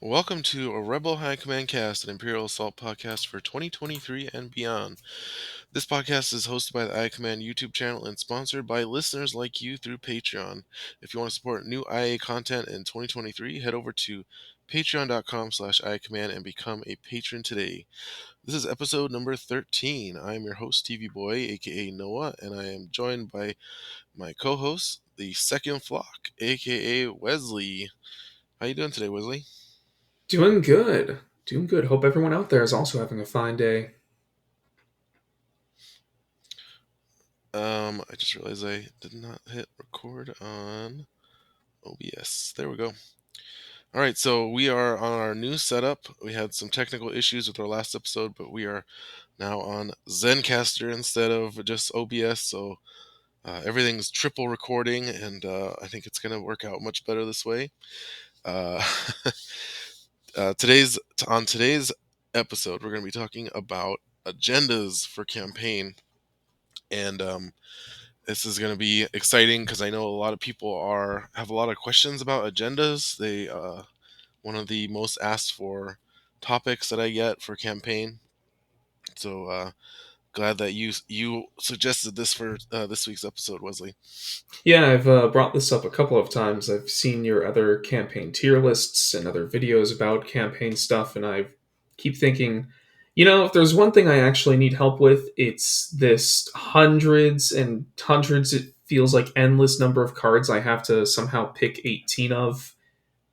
Welcome to a Rebel High Command cast, an Imperial Assault podcast for 2023 and beyond. This podcast is hosted by the IACommand YouTube channel and sponsored by listeners like you through Patreon. If you want to support new IA content in 2023, head over to patreon.com/IACommand and become a patron today. This is episode number 13. I am your host, TV Boy, aka Noah, and I am joined by my co-host, the Second Flock, aka Wesley. How you doing today, Wesley? Doing good. Doing good. Hope everyone out there is also having a fine day. I just realized I did not hit record on OBS. There we go. All right, so we are on our new setup. We had some technical issues with our last episode, but we are now on Zencaster instead of just OBS. So everything's triple recording, and I think it's going to work out much better this way. Uh, today's episode, we're going to be talking about agendas for campaign, and this is going to be exciting because I know a lot of people have a lot of questions about agendas. They one of the most asked for topics that I get for campaign. So glad that you suggested this for this week's episode, Wesley. Yeah, I've brought this up a couple of times. I've seen your other campaign tier lists and other videos about campaign stuff, and I keep thinking, if there's one thing I actually need help with, it's this hundreds and hundreds, it feels like endless number of cards I have to somehow pick 18 of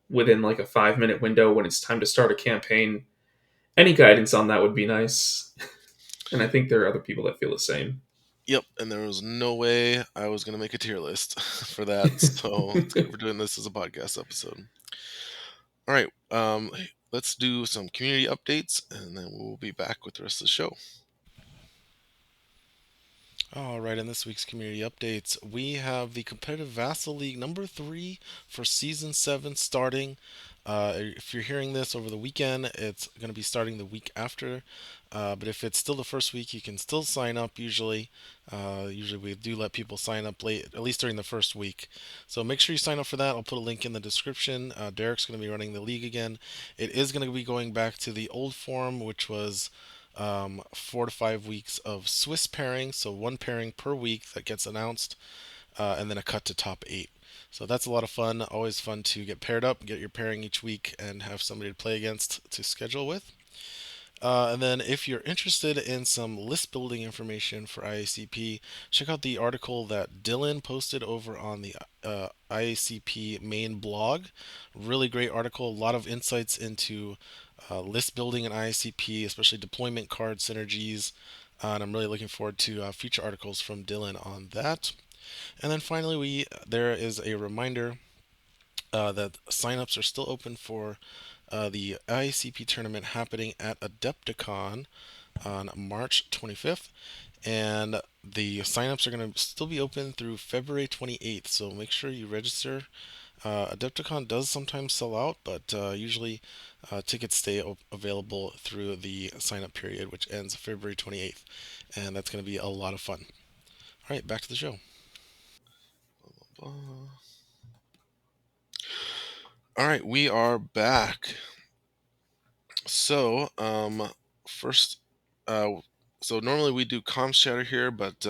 within like a 5-minute window when it's time to start a campaign. Any guidance on that would be nice. And I think there are other people that feel the same. Yep, and there was no way I was going to make a tier list for that. So it's good we're doing this as a podcast episode. All right, let's do some community updates, and then we'll be back with the rest of the show. All right, in this week's community updates, we have the competitive Vassal League number 3 for season 7 starting. If you're hearing this over the weekend, it's going to be starting the week after. But if it's still the first week, you can still sign up usually. Usually we do let people sign up late, at least during the first week. So make sure you sign up for that. I'll put a link in the description. Derek's going to be running the league again. It is going to be going back to the old form, which was 4 to 5 weeks of Swiss pairing, so one pairing per week that gets announced, and then a cut to top 8. So that's a lot of fun. Always fun to get paired up, get your pairing each week, and have somebody to play against to schedule with. And then, if you're interested in some list building information for IACP, check out the article that Dylan posted over on the IACP main blog. Really great article, a lot of insights into list building in IACP, especially deployment card synergies. And I'm really looking forward to future articles from Dylan on that. And then finally, there is a reminder that signups are still open for the IACP tournament happening at Adepticon on March 25th. And the signups are going to still be open through February 28th, so make sure you register. Adepticon does sometimes sell out, but usually tickets stay available through the sign up period, which ends February 28th. And that's going to be a lot of fun. All right, back to the show. All right, we are back. So, first, uh, so normally we do comms chatter here, but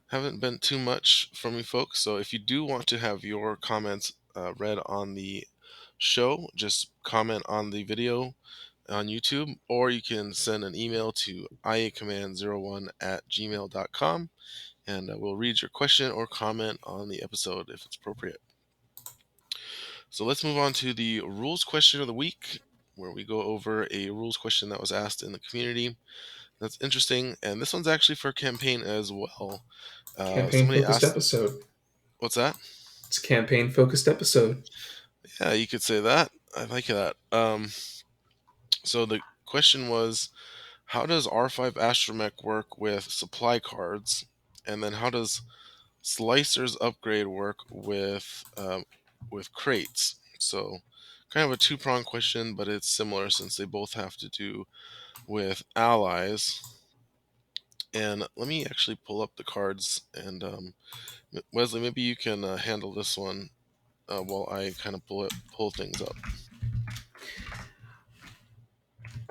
haven't been too much from you folks. So if you do want to have your comments read on the show, just comment on the video on YouTube, or you can send an email to iacommand01@gmail.com, and we'll read your question or comment on the episode if it's appropriate. So let's move on to the rules question of the week, where we go over a rules question that was asked in the community. That's interesting, and this one's actually for campaign as well. Campaign Somebody focused asked, episode. "What's that?" It's a campaign focused episode. Yeah, you could say that. I like that. So the question was, how does R5 Astromech work with supply cards, and then how does Slicer's upgrade work with crates? So kind of a two-pronged question, but it's similar since they both have to do with allies. And let me actually pull up the cards, and Wesley, maybe you can handle this one while I kind of pull things up.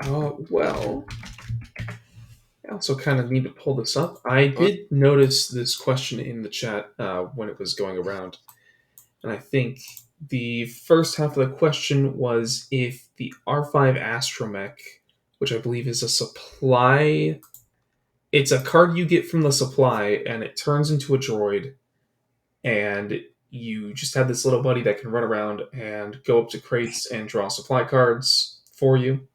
Well, I also kind of need to pull this up. I But did notice this question in the chat when it was going around, and I think the first half of the question was if the R5 Astromech, which I believe is a supply, it's a card you get from the supply, and it turns into a droid, and you just have this little buddy that can run around and go up to crates and draw supply cards for you.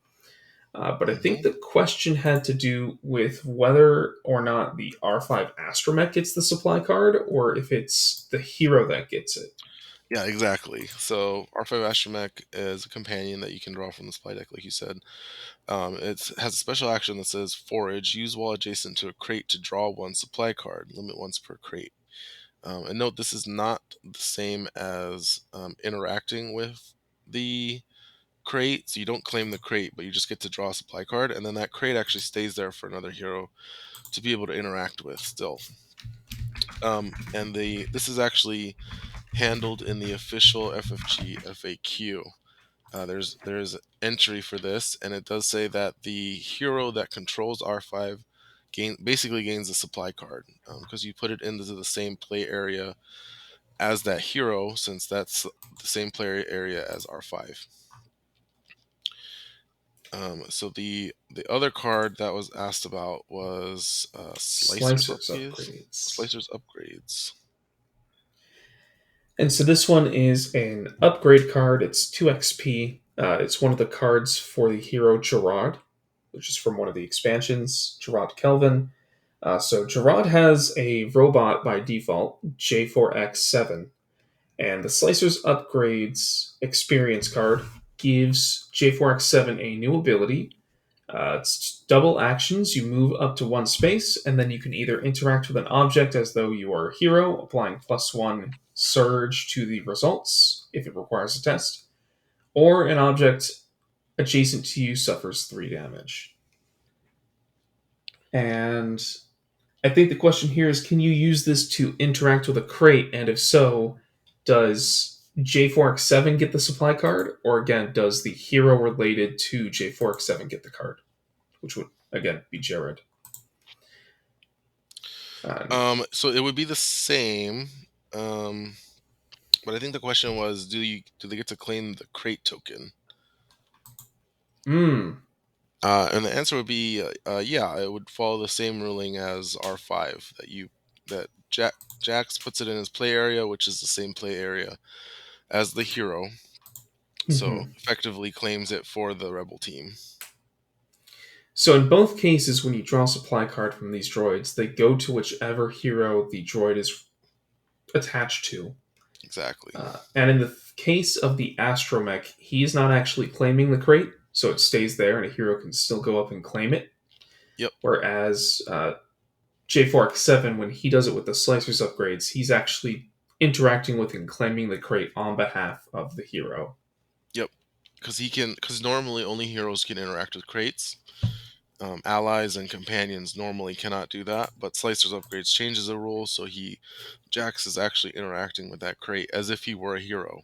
But I think mhm. the question had to do with whether or not the R5 Astromech gets the supply card, or if it's the hero that gets it. Yeah, exactly. So R5 Astromech is a companion that you can draw from the supply deck, like you said. It has a special action that says Forage. Use while adjacent to a crate to draw one supply card. Limit once per crate. And note this is not the same as interacting with the crate. So you don't claim the crate, but you just get to draw a supply card, and then that crate actually stays there for another hero to be able to interact with still. And this is actually handled in the official FFG FAQ. There's entry for this, and it does say that the hero that controls R5 basically gains a supply card because you put it into the same play area as that hero, since that's the same play area as R5. So the other card that was asked about was Slicer's Slicers upgrades. upgrades. Slicer's upgrades. And so this one is an upgrade card. It's 2 XP. It's one of the cards for the hero Gerard, which is from one of the expansions, Gerard Kelvin. So Gerard has a robot by default, J4X7, and the Slicer's Upgrades experience card gives J4X7 a new ability. It's double actions. You move up to one space, and then you can either interact with an object as though you are a hero, applying +1 surge to the results if it requires a test, or an object adjacent to you suffers 3 damage. And I think the question here is, can you use this to interact with a crate? And if so, does J4X7 get the supply card? Or again, does the hero related to J4X7 get the card? Which would, again, be Jared. Um, So it would be the same, um, but I think the question was, do they get to claim the crate token? mm, And the answer would be, yeah, it would follow the same ruling as R5 that Jax puts it in his play area, which is the same play area as the hero, so mhm. effectively claims it for the rebel team. So in both cases, when you draw a supply card from these droids, they go to whichever hero the droid is attached to. Exactly. And in the case of the Astromech, he's not actually claiming the crate, so it stays there, and a hero can still go up and claim it. Yep. Whereas J4X7, when he does it with the Slicers upgrades, he's actually interacting with and claiming the crate on behalf of the hero. Yep. Because normally only heroes can interact with crates. Allies and companions normally cannot do that, but Slicer's upgrades changes the rule, so Jax is actually interacting with that crate as if he were a hero,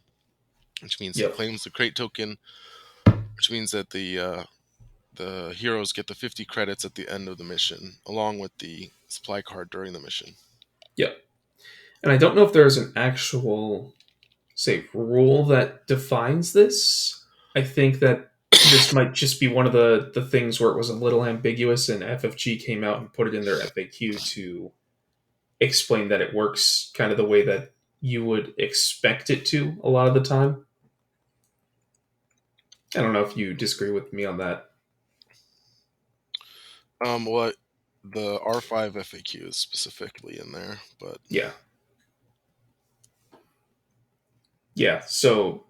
which means he Yep, claims the crate token, which means that the heroes get the 50 credits at the end of the mission, along with the supply card during the mission. yep. And I don't know if there's an actual, say, rule that defines this. I think that this might just be one of the things where it was a little ambiguous, and FFG came out and put it in their FAQ to explain that it works kind of the way that you would expect it to a lot of the time. I don't know if you disagree with me on that. What the R5 FAQ is specifically in there, but Yeah. Yeah. So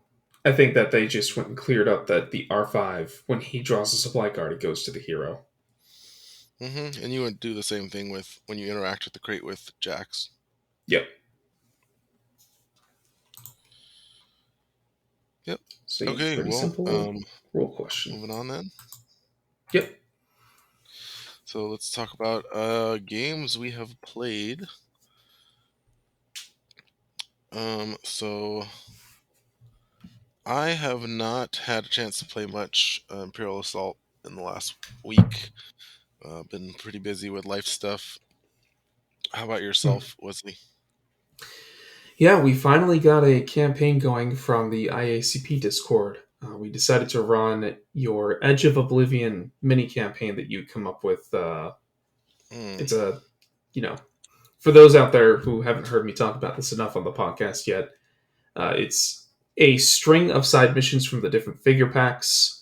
I think that they just went and cleared up that the R5, when he draws a supply card, it goes to the hero. and you would do the same thing with when you interact with the crate with Jax. Yep. Yep. So yeah, Okay. pretty Well, simple rule question. moving on then. Yep. So let's talk about games we have played. So I have not had a chance to play much Imperial Assault in the last week. Been pretty busy with life stuff. How about Hmm. yourself, Wesley? Yeah, we finally got a campaign going from the IACP Discord. We decided to run your Edge of Oblivion mini campaign that you come up with. Hmm. It's a, you know, for those out there who haven't heard me talk about this enough on the podcast yet, it's a string of side missions from the different figure packs.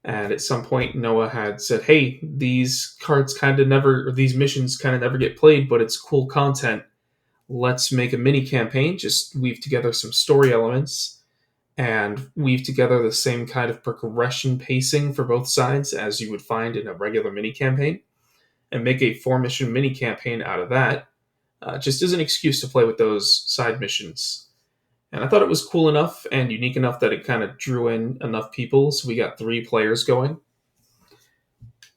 And at some point, Noah had said, "Hey, these cards kind of never, or these missions kind of never get played, but it's cool content. Let's make a mini campaign. Just weave together some story elements and weave together the same kind of progression pacing for both sides as you would find in a regular mini campaign, and make a 4 mission mini campaign out of that." Just as an excuse to play with those side missions. And I thought it was cool enough and unique enough that it kind of drew in enough people. So we got 3 players going.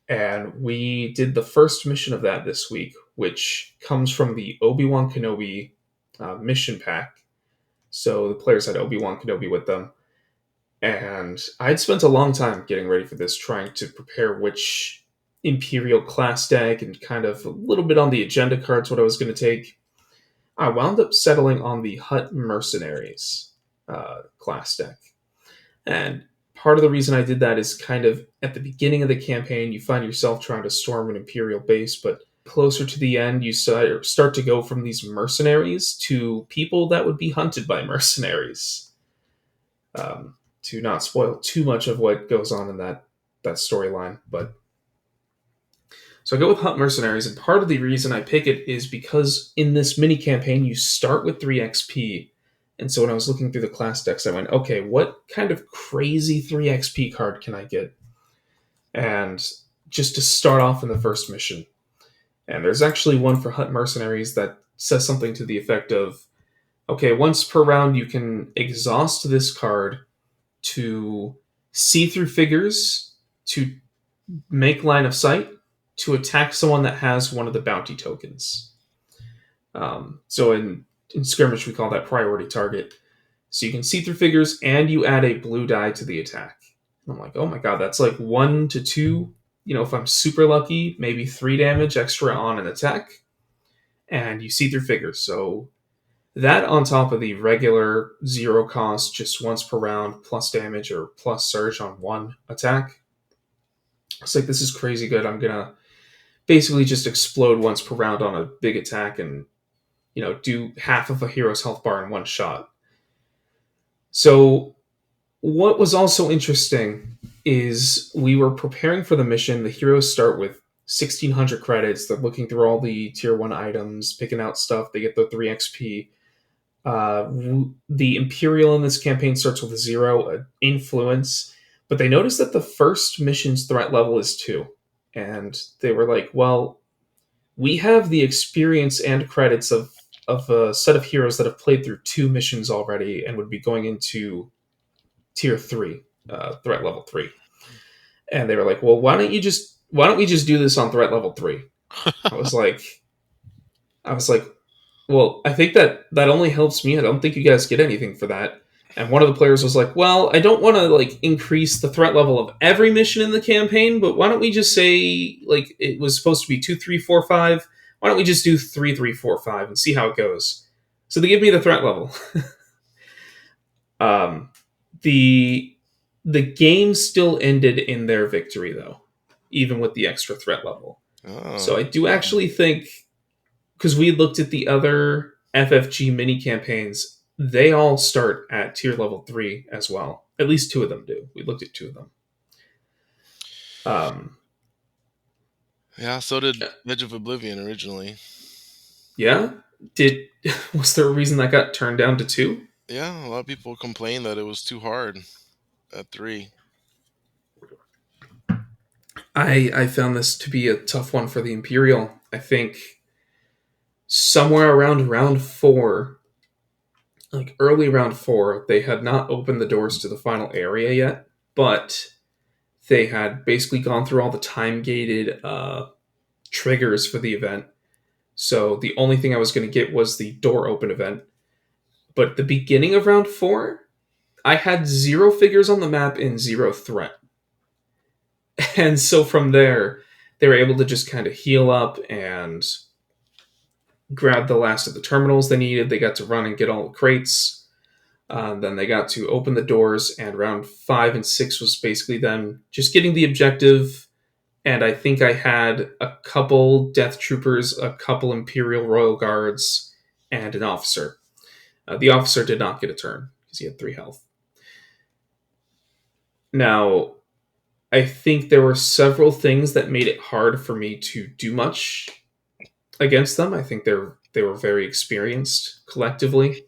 And we did the first mission of that this week, which comes from the Obi-Wan Kenobi mission pack. So the players had Obi-Wan Kenobi with them. And I'd spent a long time getting ready for this, trying to prepare which Imperial class deck and kind of a little bit on the agenda cards what I was going to take. I wound up settling on the Hut Mercenaries class deck. And part of the reason I did that is kind of at the beginning of the campaign, you find yourself trying to storm an Imperial base, but closer to the end, you start to go from these mercenaries to people that would be hunted by mercenaries. To not spoil too much of what goes on in that storyline, but so I go with Hunt Mercenaries, and part of the reason I pick it is because in this mini campaign you start with 3 XP. And so when I was looking through the class decks, I went, okay, what kind of crazy 3 XP card can I get? And just to start off in the first mission. And there's actually one for Hunt Mercenaries that says something to the effect of, okay, once per round you can exhaust this card to see through figures, to make line of sight, to attack someone that has one of the bounty tokens. So in skirmish, we call that priority target. So you can see through figures, and you add a blue die to the attack. And I'm like, oh my god, that's like 1 to 2. If I'm super lucky, maybe 3 damage extra on an attack, and you see through figures. So that on top of the regular 0 cost, just once per round, plus damage or plus surge on one attack. It's like, this is crazy good. I'm gonna basically just explode once per round on a big attack and do half of a hero's health bar in one shot. So what was also interesting is we were preparing for the mission. The heroes start with 1,600 credits. They're looking through all the tier 1 items, picking out stuff. They get the 3 XP. The Imperial in this campaign starts with 0 influence, but they noticed that the first mission's threat level is 2. And they were like, well, we have the experience and credits of a set of heroes that have played through 2 missions already and would be going into tier 3, threat level 3. And they were like, well, why don't we just do this on threat level 3? I was like, I was like, well, I think that only helps me. I don't think you guys get anything for that. And one of the players was like, well, I don't want to like increase the threat level of every mission in the campaign, but why don't we just say like it was supposed to be 2, 3, 4, 5? Why don't we just do 3, 3, 4, 5 and see how it goes? So they give me the threat level. um, the the game still ended in their victory though, even with the extra threat level. So Oh, I do actually think, because we looked at the other FFG mini campaigns, they all start at tier level 3 as well. At least 2 of them do. We looked at 2 of them. Um, yeah. So did Edge of Oblivion originally. yeah. Did Was there a reason that got turned down to 2? Yeah, a lot of people complained that it was too hard at 3. I found this to be a tough one for the Imperial. I think somewhere around round 4, like early round 4, they had not opened the doors to the final area yet, but they had basically gone through all the time gated triggers for the event. So the only thing I was going to get was the door open event. But at the beginning of round 4, I had 0 figures on the map and 0 threat. And so from there, they were able to just kind of heal up and grab the last of the terminals they needed. They got to run and get all the crates. Then they got to open the doors, and round 5 and 6 was basically them just getting the objective. And I think I had a couple Death Troopers, a couple Imperial Royal Guards, and an officer. The officer did not get a turn because he had 3 health. Now, I think there were several things that made it hard for me to do much against them. I think they were very experienced collectively.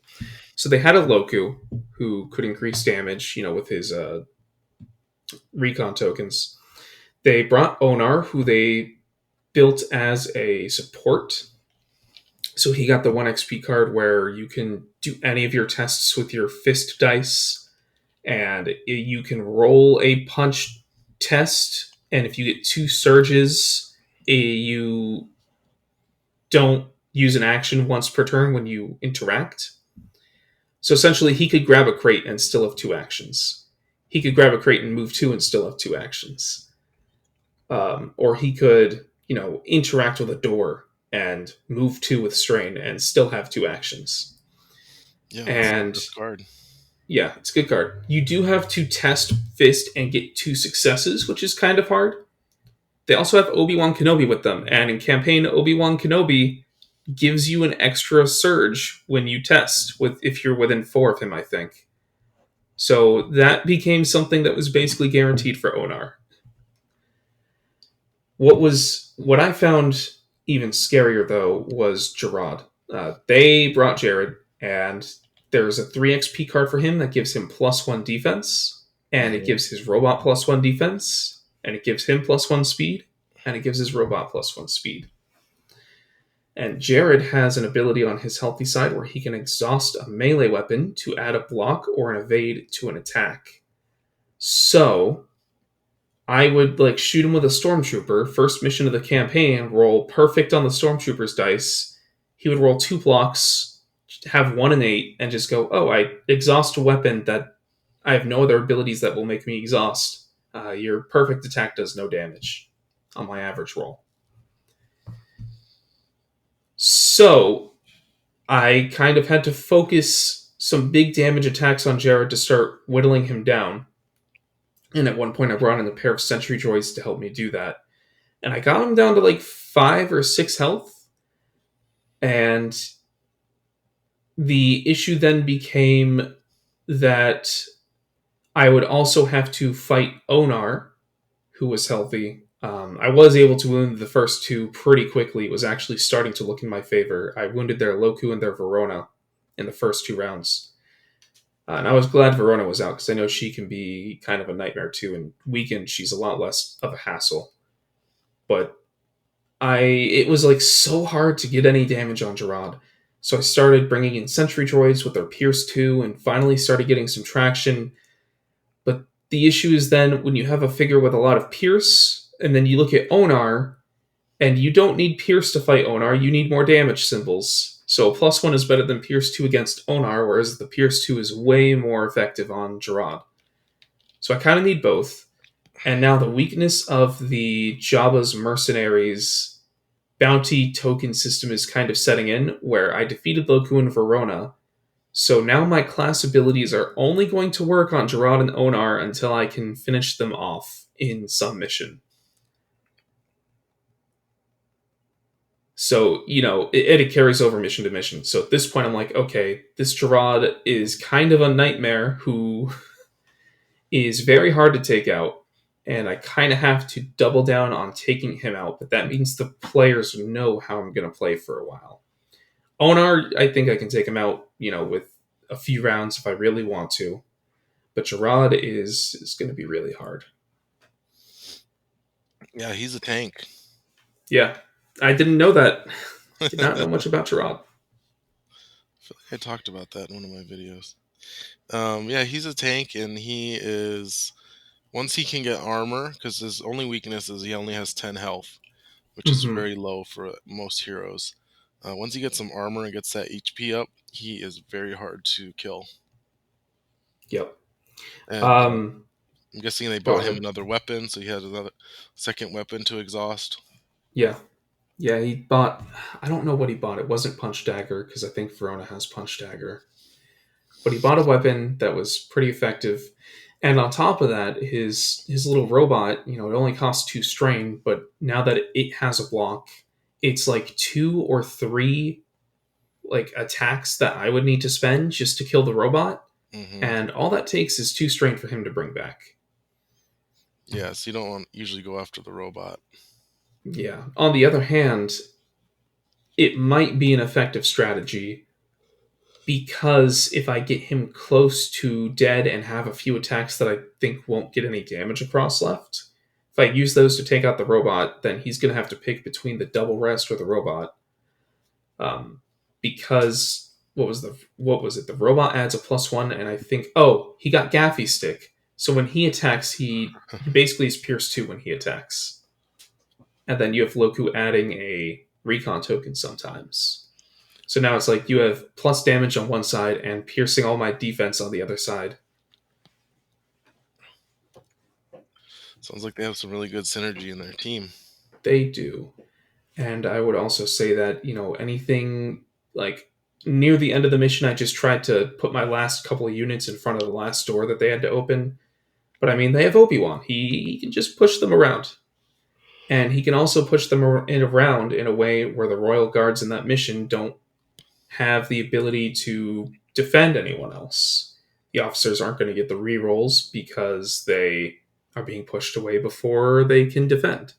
So they had a Loku who could increase damage, with his recon tokens. They brought Onar, who they built as a support. So he got the 1 XP card where you can do any of your tests with your fist dice, and you can roll a punch test. And if you get 2 surges, you don't use an action once per turn when you interact. So essentially, he could grab a crate and still have 2 actions. He could grab a crate and move 2 and still have 2 actions. Or he could, interact with a door and move 2 with strain and still have 2 actions. Yeah, that's the And best card. yeah, it's a good card. You do have to test Fist and get 2 successes, which is kind of hard. They also have Obi-Wan Kenobi with them, and in campaign, Obi-Wan Kenobi gives you an extra surge when you test with if you're within 4 of him, I think. So that became something that was basically guaranteed for Onar. What I found even scarier though was Gerard. They brought Jared, and there's a 3 XP card for him that gives him +1 defense, and it Hmm. gives his robot +1 defense, and it gives him +1 speed, and it gives his robot +1 speed. And Jared has an ability on his healthy side where he can exhaust a melee weapon to add a block or an evade to an attack. So I would shoot him with a stormtrooper, first mission of the campaign, roll perfect on the stormtrooper's dice. He would roll 2 blocks, have 1 and 8, and just go, "Oh, I exhaust a weapon that I have no other abilities that will make me exhaust. Your perfect attack does no damage on my average roll." So I kind of had to focus some big damage attacks on Jared to start whittling him down. And at one point, I brought in a pair of sentry droids to help me do that. And I got him down to 5 or 6 health. And the issue then became that I would also have to fight Onar, who was healthy. I was able to wound the first 2 pretty quickly. It was actually starting to look in my favor. I wounded their Loku and their Verona in the first 2 rounds. And I was glad Verona was out because I know she can be kind of a nightmare too. And weakened, she's a lot less of a hassle. But it was so hard to get any damage on Gerard. So I started bringing in sentry droids with their Pierce 2 and finally started getting some traction. But the issue is then when you have a figure with a lot of Pierce, and then you look at Onar, and you don't need Pierce to fight Onar, you need more damage symbols. So +1 is better than Pierce 2 against Onar, whereas the Pierce 2 is way more effective on Gerard. So I kind of need both. And now the weakness of the Jabba's mercenaries bounty token system is kind of setting in, where I defeated Loku and Verona. So now my class abilities are only going to work on Gerard and Onar until I can finish them off in some mission. So, it carries over mission to mission. So at this point, I'm like, okay, this Gerard is kind of a nightmare who is very hard to take out. And I kind of have to double down on taking him out, but that means the players know how I'm going to play for a while. Onar, I think I can take him out, with a few rounds if I really want to. But Gerard is going to be really hard. Yeah, he's a tank. Yeah, I didn't know that. Did not know I much about Gerard. feel like I talked about that in one of my videos. Yeah, he's a tank, and he is once he can get armor, because his only weakness is he only has 10 health, which is Mm-hmm. very low for most heroes. Once he gets some armor and gets that HP up, he is very hard to kill. Yep. And Um, I'm guessing they Go bought him ahead. another weapon, so he had another second weapon to exhaust. Yeah. Yeah, he bought. I don't know what he bought. It wasn't Punch Dagger because I think Verona has Punch Dagger. But he bought a weapon that was pretty effective. And on top of that, his little robot, it only costs 2 strain, but now that it has a block, it's like 2 or 3 like attacks that I would need to spend just to kill the robot, Hmm. and all that takes is 2 strain for him to bring back. Yeah, so you don't want usually go after the robot. Yeah. On the other hand, it might be an effective strategy because if I get him close to dead and have a few attacks that I think won't get any damage across left, if I use those to take out the robot, then he's going to have to pick between the double rest or the robot. Because what was it? The robot adds a +1, and I think he got Gaffy Stick. So when he attacks, he basically is Pierce 2 when he attacks, and then you have Loku adding a recon token sometimes. So now it's like you have plus damage on one side and piercing all my defense on the other side. Sounds like they have some really good synergy in their team. They do. And I would also say that, anything like near the end of the mission, I just tried to put my last couple of units in front of the last door that they had to open. But I mean, they have Obi-Wan. He can just push them around. And he can also push them around in a way where the Royal Guards in that mission don't have the ability to defend anyone else. The officers aren't going to get the rerolls because they are being pushed away before they can defend.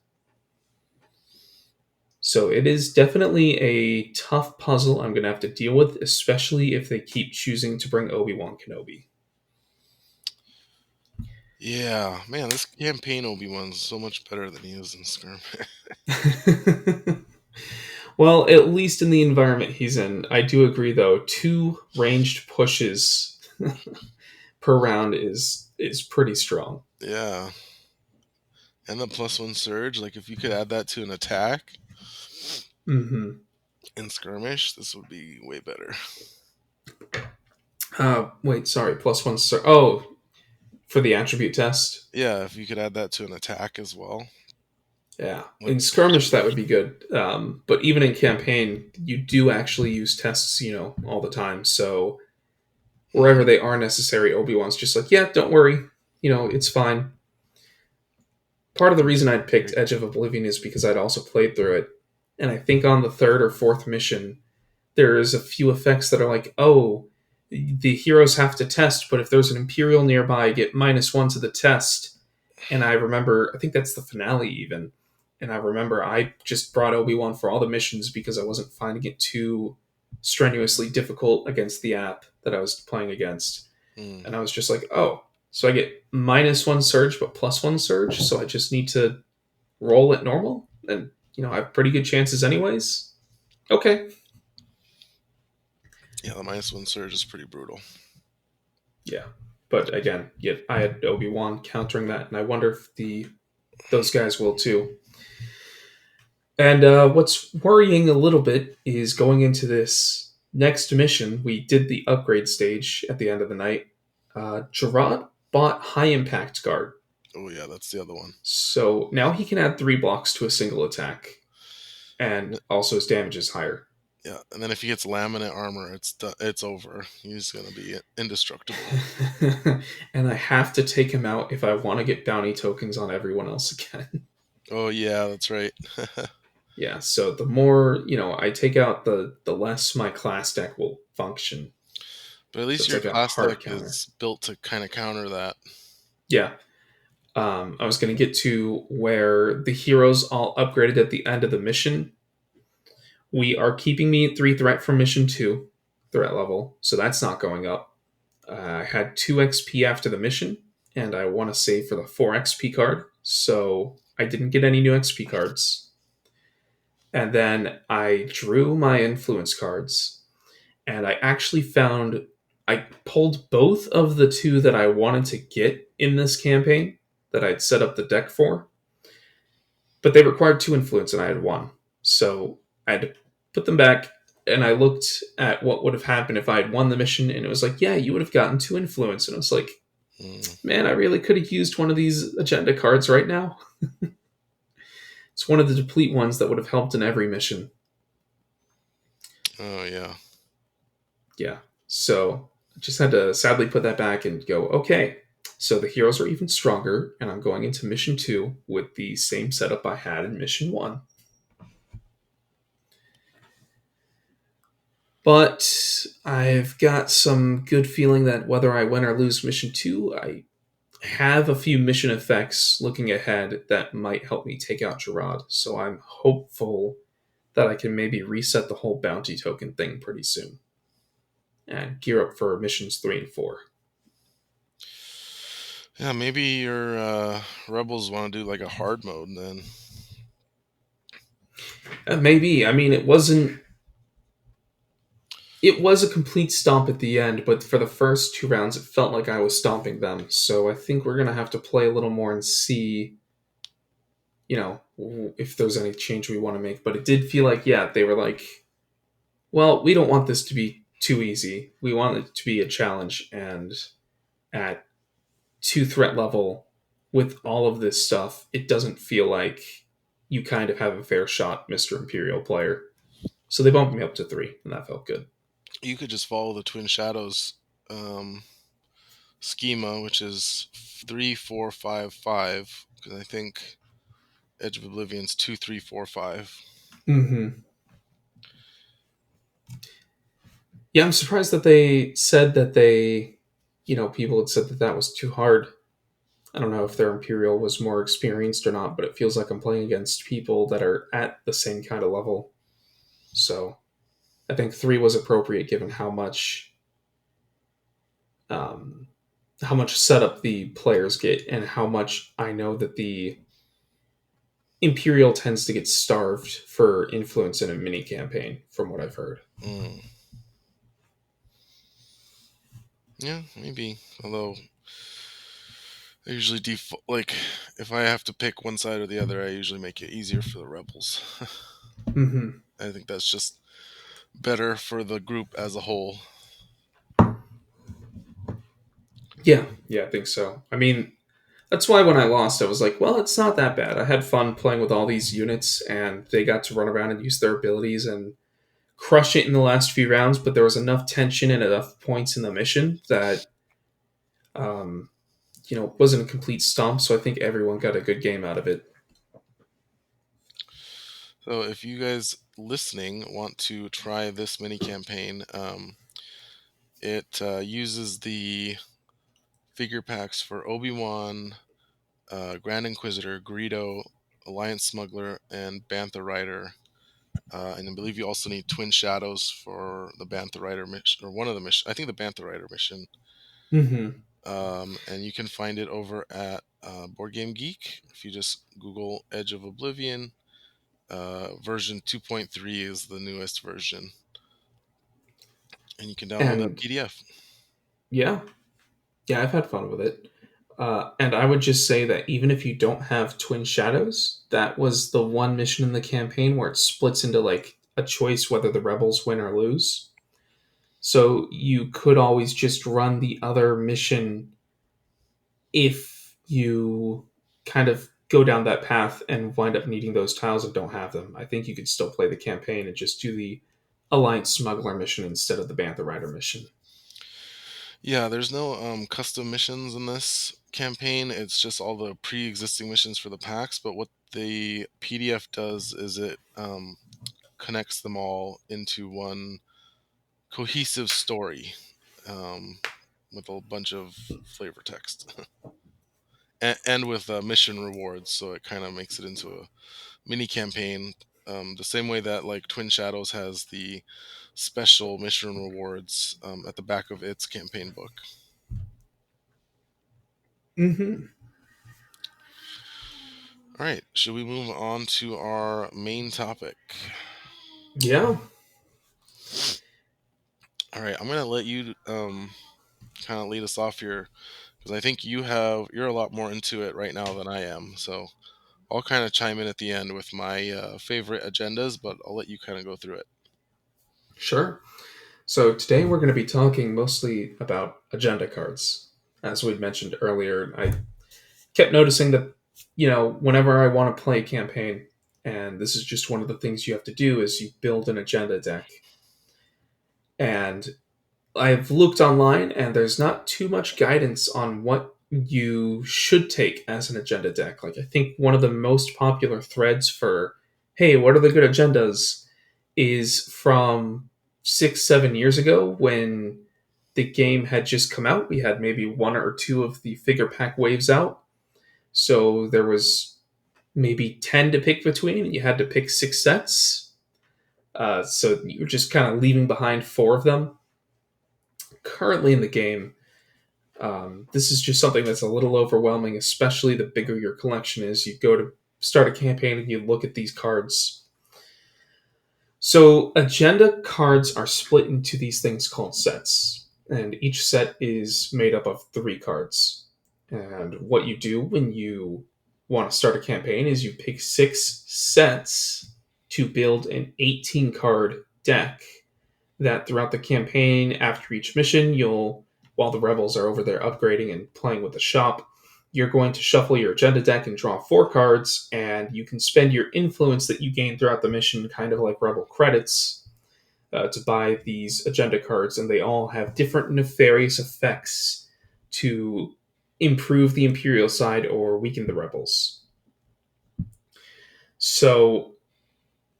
So it is definitely a tough puzzle I'm going to have to deal with, especially if they keep choosing to bring Obi-Wan Kenobi. Yeah, man, this campaign Obi-Wan's so much better than he is in Skirm. Well, at least in the environment he's in, I do agree though. 2 ranged pushes per round is pretty strong. Yeah, and the +1 surge. Like if you could add that to an attack Mm-hmm. in skirmish, this would be way better. Wait, sorry. +1. Oh, for the attribute test. Yeah, if you could add that to an attack as well. Yeah, Would in skirmish that would be good. But even in campaign, you do actually use tests, all the time. So wherever Mhm. they are necessary, Obi Wan's just like, yeah, don't worry, it's fine. Part of the reason I'd picked Agree. Edge of Oblivion is because I'd also played through it, and I think on the third or fourth mission, there's a few effects that are like, oh, the heroes have to test, but if there's an Imperial nearby, get -1 to the test. And I remember, I think that's the finale even. And I remember I just brought Obi-Wan for all the missions because I wasn't finding it too strenuously difficult against the app that I was playing against. Mm. And I was just like, oh, so I get -1 surge but +1 surge, so I just need to roll it normal? And, I have pretty good chances anyways? Okay. Yeah, the -1 surge is pretty brutal. Yeah. But again, yet I had Obi-Wan countering that, and I wonder if those guys will too. And what's worrying a little bit is going into this next mission. We did the upgrade stage at the end of the night. Gerard bought High Impact Guard, Oh yeah, that's the other one. so now he can add 3 blocks to a single attack, and also his damage is higher. Yeah, and then if he gets laminate armor, it's over. He's gonna be indestructible. And I have to take him out if I want to get bounty tokens on everyone else again. Oh yeah, that's right. Yeah, so the more I take out, the less my class deck will function. But at So least it's your like a class hard deck counter. is built to kind of counter that. Yeah, I was going to get to where the heroes all upgraded at the end of the mission. We are keeping me at 3 threat from mission 2 threat level, so that's not going up. I had 2 XP after the mission, and I want to save for the 4 XP card, so I didn't get any new XP cards. And then I drew my influence cards, and I actually found I pulled both of the 2 that I wanted to get in this campaign that I'd set up the deck for, but they required 2 influence and I had 1. So I had to put them back, and I looked at what would have happened if I had won the mission, and it was like, yeah, you would have gotten 2 influence. And I was like, Mm. Man, I really could have used one of these agenda cards right now. It's one of the deplete ones that would have helped in every mission. Oh yeah. Yeah. So I just had to sadly put that back and go, okay. So the heroes are even stronger, and I'm going into mission two with the same setup I had in mission one. But I've got some good feeling that whether I win or lose mission two, I have a few mission effects looking ahead that might help me take out Gerard. So I'm hopeful that I can maybe reset the whole bounty token thing pretty soon and gear up for missions three and four. Yeah, maybe your rebels want to do like a hard mode then. Maybe. I mean, it wasn't. It was a complete stomp at the end, but for the first two rounds, it felt like I was stomping them. So I think we're gonna have to play a little more and see, if there's any change we want to make. But it did feel like, yeah, they were like, well, we don't want this to be too easy. We want it to be a challenge, and at two threat level with all of this stuff, it doesn't feel like you kind of have a fair shot, Mr. Imperial player. So they bumped me up to three, and that felt good. You could just follow the Twin Shadows um, schema, which is 3-4-5-5, because I think Edge of Oblivion's 2-3-4-5. Mm-hmm. Yeah, I'm surprised that they said that people had said that that was too hard. I don't know if their Imperial was more experienced or not, but it feels like I'm playing against people that are at the same kind of level. So I think three was appropriate given um, how much setup the players get and how much I know that the Imperial tends to get starved for influence in a mini campaign, from what I've heard. Mm. Yeah, maybe. Although I usually default, like, if I have to pick one side or the other, I usually make it easier for the rebels. Mm-hmm. I think that's just better for the group as a whole. Yeah, I think so. I mean, that's why when I lost, I was like, well, it's not that bad. I had fun playing with all these units, and they got to run around and use their abilities and crush it in the last few rounds. But there was enough tension and enough points in the mission that, um, wasn't a complete stomp. So I think everyone got a good game out of it. So if you guys listening want to try this mini campaign, it uses the figure packs for Obi-Wan, Grand Inquisitor, Greedo, Alliance Smuggler, and Bantha Rider. And I believe you also need Twin Shadows for the Bantha Rider mission, or one of the missions. I think the Bantha Rider mission. Mm-hmm. And you can find it over at Board Game Geek. If you just Google Edge of Oblivion, version 2.3 is the newest version, and you can download that And PDF. yeah, yeah, I've had fun with it. And I would just say that even if you don't have Twin Shadows, that was the one mission in the campaign where it splits into like a choice whether the rebels win or lose. So you could always just run the other mission if you kind of go down that path and wind up needing those tiles and don't have them. I think you could still play the campaign and just do the Alliance Smuggler mission instead of the Bantha Rider mission. Yeah, there's no custom missions in this campaign. It's just all the pre-existing missions for the packs. But what the PDF does is it connects them all into one cohesive story, um, with a bunch of flavor text and with mission rewards. So it kind of makes it into a mini campaign. The same way that like Twin Shadows has the special mission rewards at the back of its campaign book. Mm-hmm. All right, should we move on to our main topic? Yeah, All right, I'm gonna let you kind of lead us off here because I think you're a lot more into it right now than I am. So I'll kind of chime in at the end with my favorite agendas, but I'll let you kind of go through it. sure. So today we're going to be talking mostly about agenda cards. as we'd mentioned earlier. I kept noticing that, whenever I want to play a campaign, and this is just one of the things you have to do, is you build an agenda deck. And I've looked online, and there's not too much guidance on what you should take as an agenda deck. Like, I think one of the most popular threads for, hey, what are the good agendas, is from 6, 7 years ago when the game had just come out. We had maybe one or two of the figure pack waves out. So there was maybe 10 to pick between, and you had to pick 6 sets. So you're just kind of leaving behind four of them. Currently in the game, this is just something that's a little overwhelming, especially the bigger your collection is. You go to start a campaign and you look at these cards. So, agenda cards are split into these things called sets, and each set is made up of 3 cards. And what you do when you want to start a campaign is you pick 6 sets to build an 18 card deck that throughout the campaign, after each mission, while the rebels are over there upgrading and playing with the shop, you're going to shuffle your agenda deck and draw 4 cards, and you can spend your influence that you gain throughout the mission, kind of like rebel credits, to buy these agenda cards, and they all have different nefarious effects to improve the Imperial side or weaken the rebels. So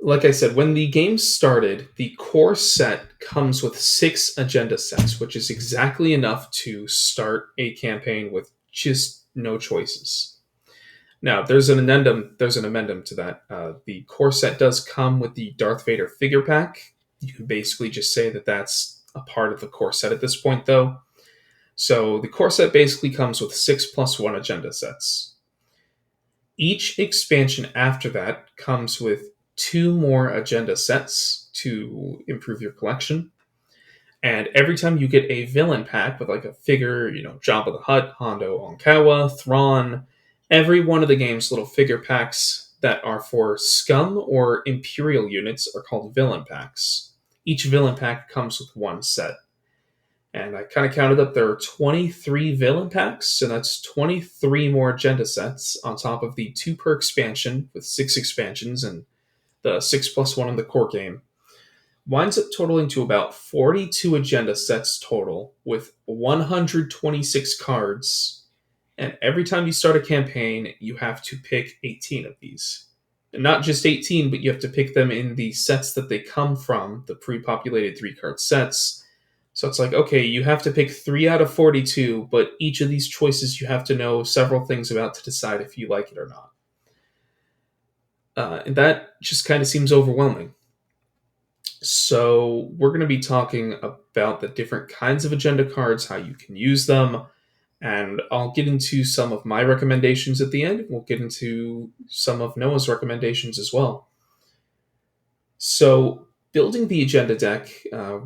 like I said, when the game started, the core set comes with 6 agenda sets, which is exactly enough to start a campaign with just no choices. Now, there's an addendum. There's an amendment to that. The core set does come with the Darth Vader figure pack. You can basically just say that that's a part of the core set at this point, though. So the core set basically comes with 6 plus 1 agenda sets. Each expansion after that comes with 2 more agenda sets to improve your collection. And every time you get a villain pack with like a figure, Jabba the Hutt, Hondo Onkawa, Thrawn, every one of the game's little figure packs that are for scum or Imperial units are called villain packs. Each villain pack comes with 1 set. And I kind of counted up, there are 23 villain packs, and that's 23 more agenda sets on top of the 2 per expansion with 6 expansions and the 6 plus 1 in the core game. Winds up totaling to about 42 agenda sets total with 126 cards. And every time you start a campaign, you have to pick 18 of these. And not just 18, but you have to pick them in the sets that they come from, the pre populated 3 card sets. So it's like, okay, you have to pick 3 out of 42, but each of these choices you have to know several things about to decide if you like it or not. And that just kind of seems overwhelming. So we're going to be talking about the different kinds of agenda cards, how you can use them, and I'll get into some of my recommendations at the end. We'll get into some of Noah's recommendations as well. So, building the agenda deck,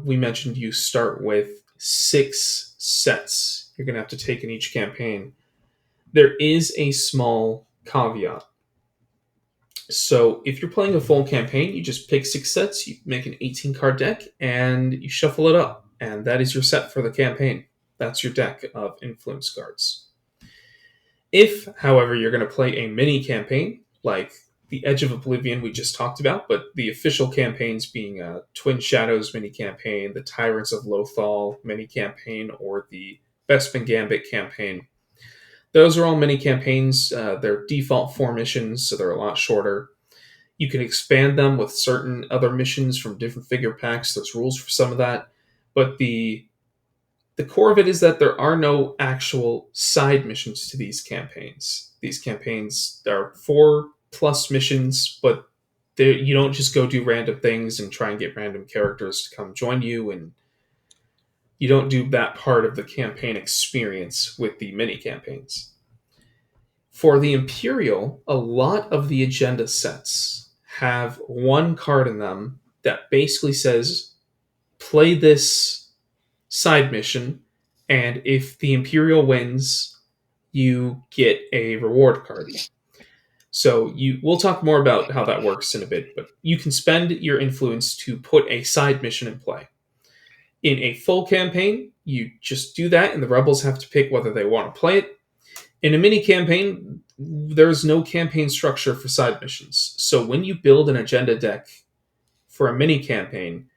we mentioned you start with 6 sets you're going to have to take in each campaign. There is a small caveat. So, if you're playing a full campaign, you just pick 6 sets, you make an 18 card deck, and you shuffle it up. And that is your set for the campaign. That's your deck of influence cards. If, however, you're going to play a mini campaign, like the Edge of Oblivion we just talked about, but the official campaigns being Twin Shadows mini campaign, the Tyrants of Lothal mini campaign, or the Bespin Gambit campaign. Those are all mini campaigns. They're default 4 missions, so they're a lot shorter. You can expand them with certain other missions from different figure packs. There's rules for some of that. But the core of it is that there are no actual side missions to these campaigns. These campaigns are 4 plus missions, but you don't just go do random things and try and get random characters to come join you, and you don't do that part of the campaign experience with the mini campaigns. For the Imperial, a lot of the agenda sets have 1 card in them that basically says, play this side mission, and if the Imperial wins, you get a reward card. So we'll talk more about how that works in a bit, but you can spend your influence to put a side mission in play. In a full campaign, you just do that, and the rebels have to pick whether they want to play it. In a mini campaign, there's no campaign structure for side missions. So when you build an agenda deck for a mini campaign,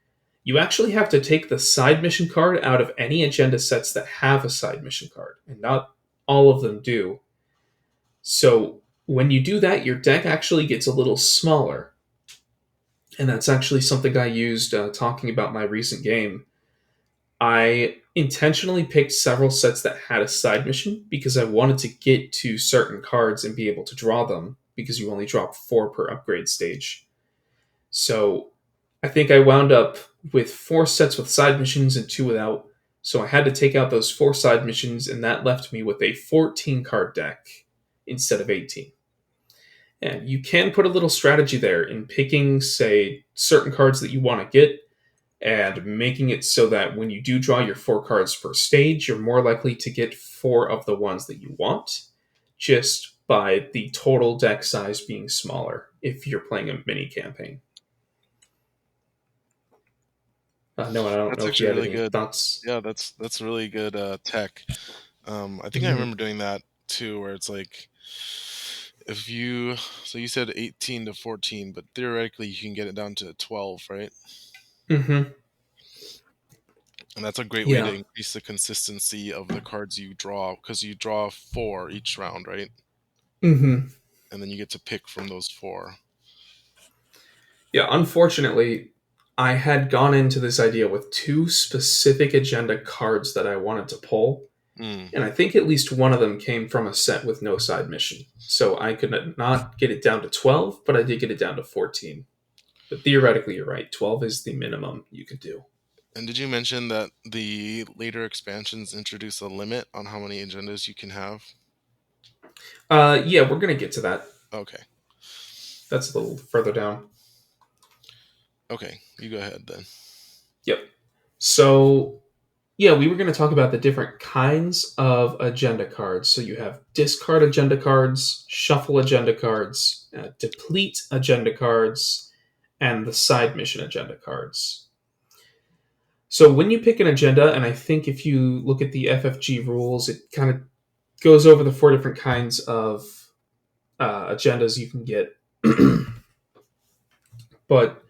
you actually have to take the side mission card out of any agenda sets that have a side mission card, and not all of them do. So when you do that, your deck actually gets a little smaller. And that's actually something I used talking about my recent game. I intentionally picked several sets that had a side mission because I wanted to get to certain cards and be able to draw them because you only drop 4 per upgrade stage. So I think I wound up with 4 sets with side missions and 2 without. So I had to take out those 4 side missions, and that left me with a 14 card deck instead of 18. And you can put a little strategy there in picking, say, certain cards that you want to get and making it so that when you do draw your 4 cards per stage, you're more likely to get 4 of the ones that you want, just by the total deck size being smaller if you're playing a mini campaign. No, I don't That's know if you actually had really any good. thoughts. Yeah, that's really good tech. I think I Mm-hmm. remember doing that too, where it's like if you so you said 18 to 14, but theoretically you can get it down to 12, right? Mm-hmm. And that's a great way to Yeah. increase the consistency of the cards you draw because you draw 4 each round, right? Mm-hmm. And then you get to pick from those 4. Yeah, unfortunately, I had gone into this idea with 2 specific agenda cards that I wanted to pull, Mm. and I think at least one of them came from a set with no side mission. So I could not get it down to 12, but I did get it down to 14. But theoretically, you're right. 12 is the minimum you could do. And did you mention that the later expansions introduce a limit on how many agendas you can have? Yeah, we're going to get to that. Okay. That's a little further down. Okay, you go ahead then. Yep. So, yeah, we were going to talk about the different kinds of agenda cards. So you have discard agenda cards, shuffle agenda cards, deplete agenda cards, and the side mission agenda cards. So when you pick an agenda, and I think if you look at the FFG rules, it kind of goes over the 4 different kinds of agendas you can get. But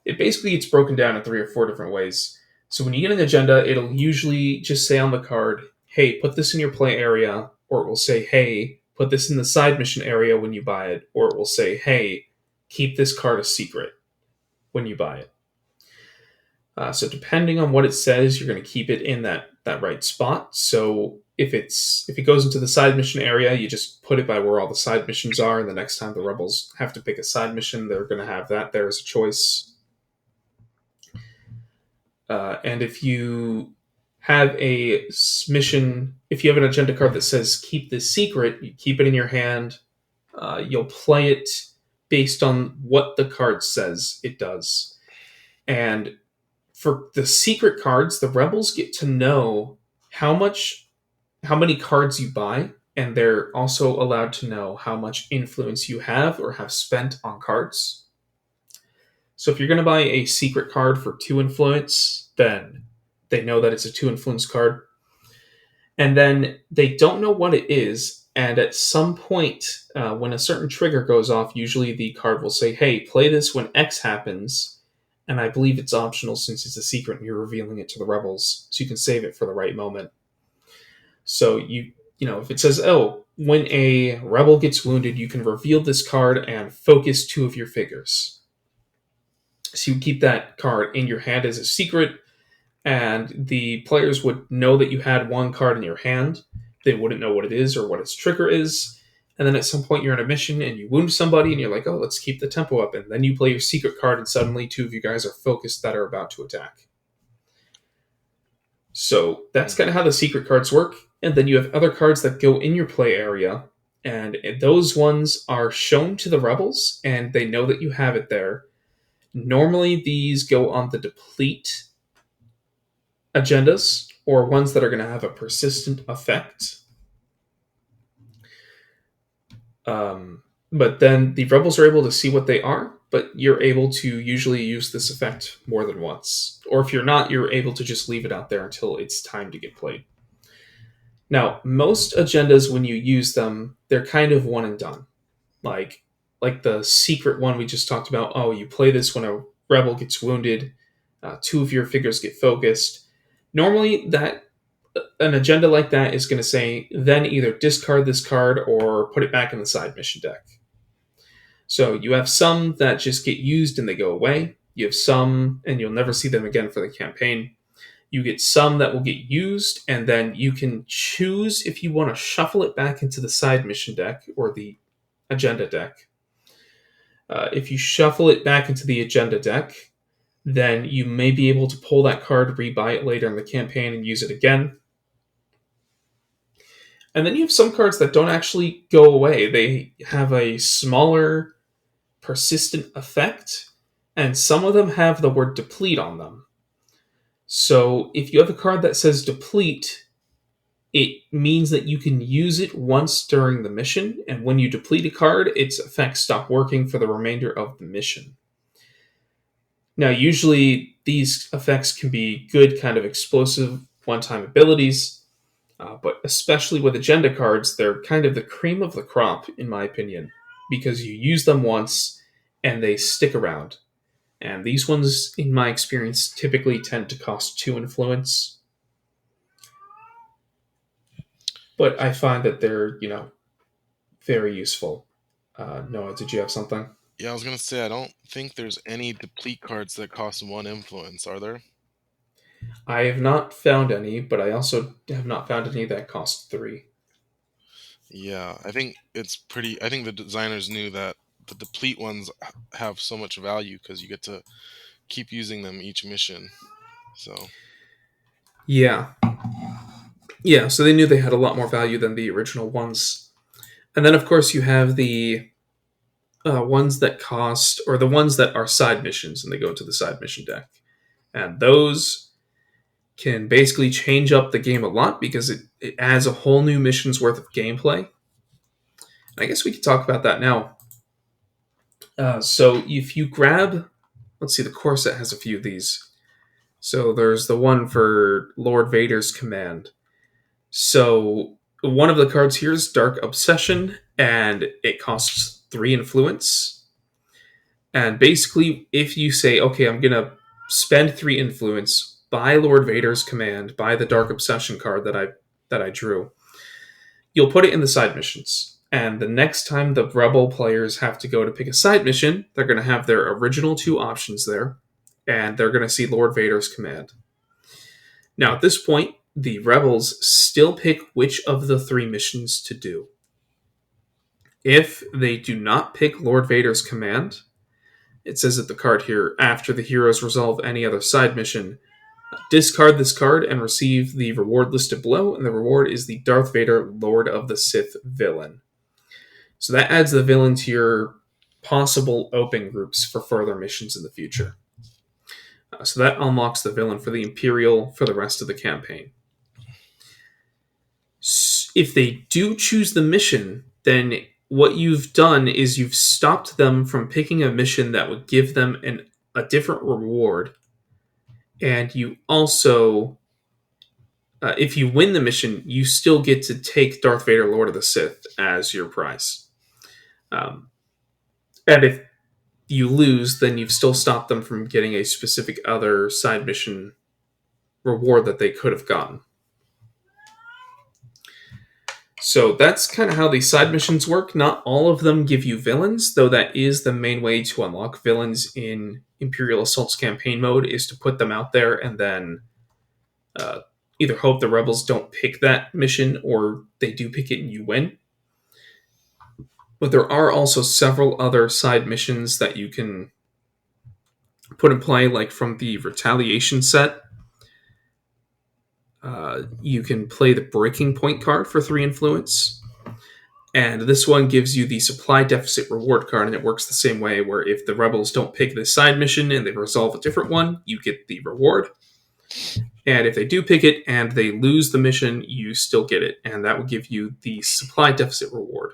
it basically gets broken down in 3 or 4 different ways. So when you get an agenda, it'll usually just say on the card, hey, put this in your play area, or it will say, hey, put this in the side mission area when you buy it, or it will say, hey, keep this card a secret when you buy it. So depending on what it says, you're going to keep it in that right spot. So if it goes into the side mission area, you just put it by where all the side missions are, and the next time the rebels have to pick a side mission, they're going to have that there as a choice. And if you have a mission, if you have an agenda card that says keep this secret, you keep it in your hand. You'll play it based on what the card says it does. And for the secret cards, the rebels get to know how much, how many cards you buy, and they're also allowed to know how much influence you have or have spent on cards. So if you're going to buy a secret card for 2 influence, then they know that it's a 2 influence card. And then they don't know what it is. And at some point, when a certain trigger goes off, usually the card will say, hey, play this when X happens. And I believe it's optional since it's a secret and you're revealing it to the rebels. So you can save it for the right moment. So if it says, oh, when a rebel gets wounded, you can reveal this card and focus 2 of your figures. So you keep that card in your hand as a secret, and the players would know that you had 1 card in your hand. They wouldn't know what it is or what its trigger is. And then at some point you're on a mission and you wound somebody and you're like, oh, let's keep the tempo up. And then you play your secret card and suddenly 2 of you guys are focused that are about to attack. So that's kind of how the secret cards work. And then you have other cards that go in your play area. And those ones are shown to the rebels and they know that you have it there. Normally these go on the deplete agendas or ones that are going to have a persistent effect. But then the rebels are able to see what they are, but you're able to usually use this effect more than once or if you're not, you're able to just leave it out there until it's time to get played. Now, most agendas, when you use them, they're kind of one and done. Like like the secret one we just talked about. Oh, you play this when a rebel gets wounded, two of your figures get focused. Normally, that an agenda like that is going to say then either discard this card or put it back in the side mission deck. So you have some that just get used and they go away. You have some, and you'll never see them again for the campaign. You get some that will get used, and then you can choose if you want to shuffle it back into the side mission deck or the agenda deck. If you shuffle it back into the agenda deck, then you may be able to pull that card, rebuy it later in the campaign, and use it again. And then you have some cards that don't actually go away. They have a smaller, persistent effect, and some of them have the word deplete on them. So if you have a card that says deplete, it means that you can use it once during the mission, and when you deplete a card, its effects stop working for the remainder of the mission. Now, usually these effects can be good, kind of explosive one time abilities, but especially with agenda cards, they're kind of the cream of the crop, in my opinion, because you use them once and they stick around. And these ones, in my experience, typically tend to cost 2 influence. But I find that they're, very useful. Noah, did you have something? Yeah, I was gonna say I don't think there's any deplete cards that cost one influence, are there? I have not found any, but I also have not found any that cost 3. Yeah, I think it's pretty. I think the designers knew that the deplete ones have so much value because you get to keep using them each mission. So Yeah. Yeah, so they knew they had a lot more value than the original ones. And then, of course, you have the ones that cost, or the ones that are side missions, and they go into the side mission deck. And those can basically change up the game a lot because it adds a whole new mission's worth of gameplay. I guess we could talk about that now. So if you grab, let's see, the core set has a few of these. So there's the one for Lord Vader's command. So one of the cards here is Dark Obsession, and it costs 3 influence. And basically, if you say, okay, I'm going to spend 3 influence, buy Lord Vader's command, buy the Dark Obsession card that I drew, you'll put it in the side missions. And the next time the Rebel players have to go to pick a side mission, they're going to have their original 2 options there, and they're going to see Lord Vader's command. Now, at this point, the Rebels still pick which of the 3 missions to do. If they do not pick Lord Vader's command, it says at the card here, after the heroes resolve any other side mission, discard this card and receive the reward listed below, and the reward is the Darth Vader Lord of the Sith villain. So that adds the villain to your possible open groups for further missions in the future. So that unlocks the villain for the Imperial for the rest of the campaign. If they do choose the mission, then what you've done is you've stopped them from picking a mission that would give them a different reward. And you also, if you win the mission, you still get to take Darth Vader, Lord of the Sith, as your prize. And if you lose, then you've still stopped them from getting a specific other side mission reward that they could have gotten. So that's kind of how the side missions work. Not all of them give you villains, though that is the main way to unlock villains in Imperial Assault's campaign mode, is to put them out there and then either hope the rebels don't pick that mission or they do pick it and you win. But there are also several other side missions that you can put in play, like from the Retaliation set. You can play the Breaking Point card for 3 influence. And this one gives you the supply deficit reward card, and it works the same way, where if the rebels don't pick this side mission and they resolve a different one, you get the reward. And if they do pick it and they lose the mission, you still get it, and that will give you the supply deficit reward,